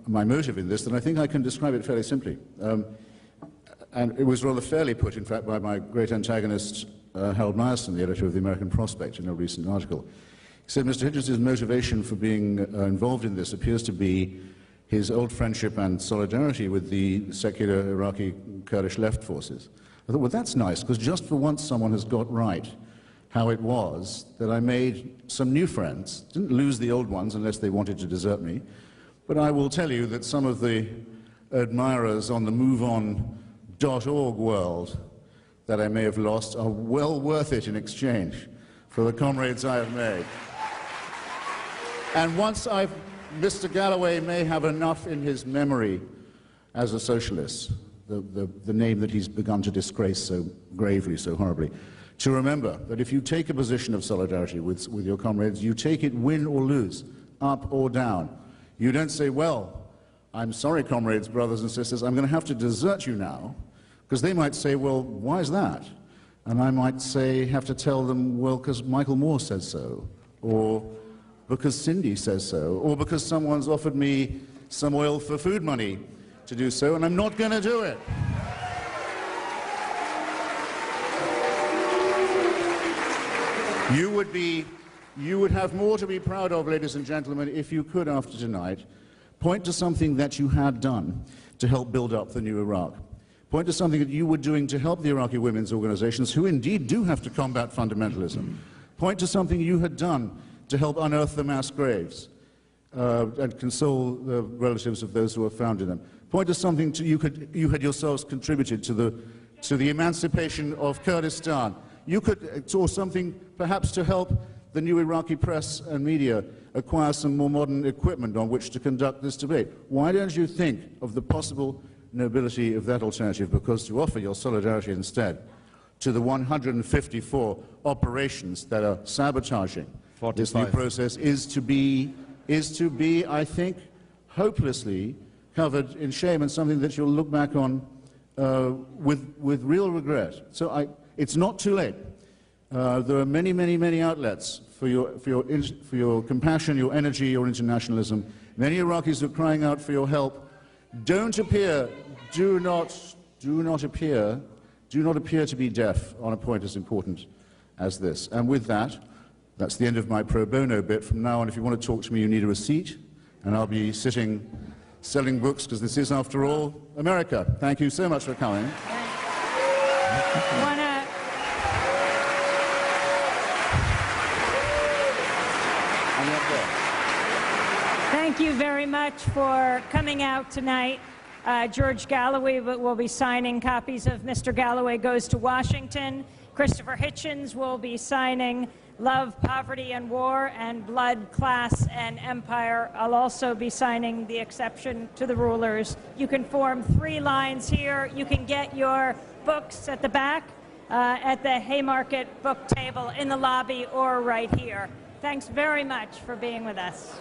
my motive in this, that I think I can describe it fairly simply. And it was rather fairly put, in fact, by my great antagonist, Harold Meyerson, the editor of the American Prospect, in a recent article. He said Mr. Hitchens' motivation for being involved in this appears to be his old friendship and solidarity with the secular Iraqi Kurdish left forces. I thought, well, that's nice, because just for once someone has got right how it was that I made some new friends. Didn't lose the old ones unless they wanted to desert me. But I will tell you that some of the admirers on the MoveOn.org world that I may have lost are well worth it in exchange for the comrades I have made. And once Mr. Galloway may have enough in his memory as a socialist, the name that he's begun to disgrace so gravely, so horribly, to remember that if you take a position of solidarity with your comrades, you take it win or lose, up or down. You don't say, well, I'm sorry, comrades, brothers and sisters, I'm going to have to desert you now, because they might say, well, why is that? And I might say, have to tell them, well, because Michael Moore says so, or because Cindy says so, or because someone's offered me some oil for food money to do so, and I'm not going to do it. You would have more to be proud of, ladies and gentlemen, if you could, after tonight, point to something that you had done to help build up the new Iraq. Point to something that you were doing to help the Iraqi women's organizations, who indeed do have to combat fundamentalism. Point to something you had done to help unearth the mass graves and console the relatives of those who were found in them. Point to something you had yourselves contributed to the emancipation of Kurdistan. You could, or something perhaps to help the new Iraqi press and media acquire some more modern equipment on which to conduct this debate. Why don't you think of the possible nobility of that alternative? Because to offer your solidarity instead to the 154 operations that are sabotaging 45. This new process is to be, I think, hopelessly covered in shame, and something that you'll look back on with real regret. So it's not too late. There are many, many, many outlets for your compassion, your energy, your internationalism. Many Iraqis are crying out for your help. Don't appear, do not appear to be deaf on a point as important as this. And with that, that's the end of my pro bono bit. From now on, if you want to talk to me, you need a receipt, and I'll be sitting selling books, because this is, after all, America. Thank you so much for coming. Thank you very much for coming out tonight. George Galloway will be signing copies of Mr. Galloway Goes to Washington. Christopher Hitchens will be signing Love, Poverty, and War, and Blood, Class, and Empire. I'll also be signing The Exception to the Rulers. You can form 3 lines here. You can get your books at the back, at the Haymarket book table, in the lobby, or right here. Thanks very much for being with us.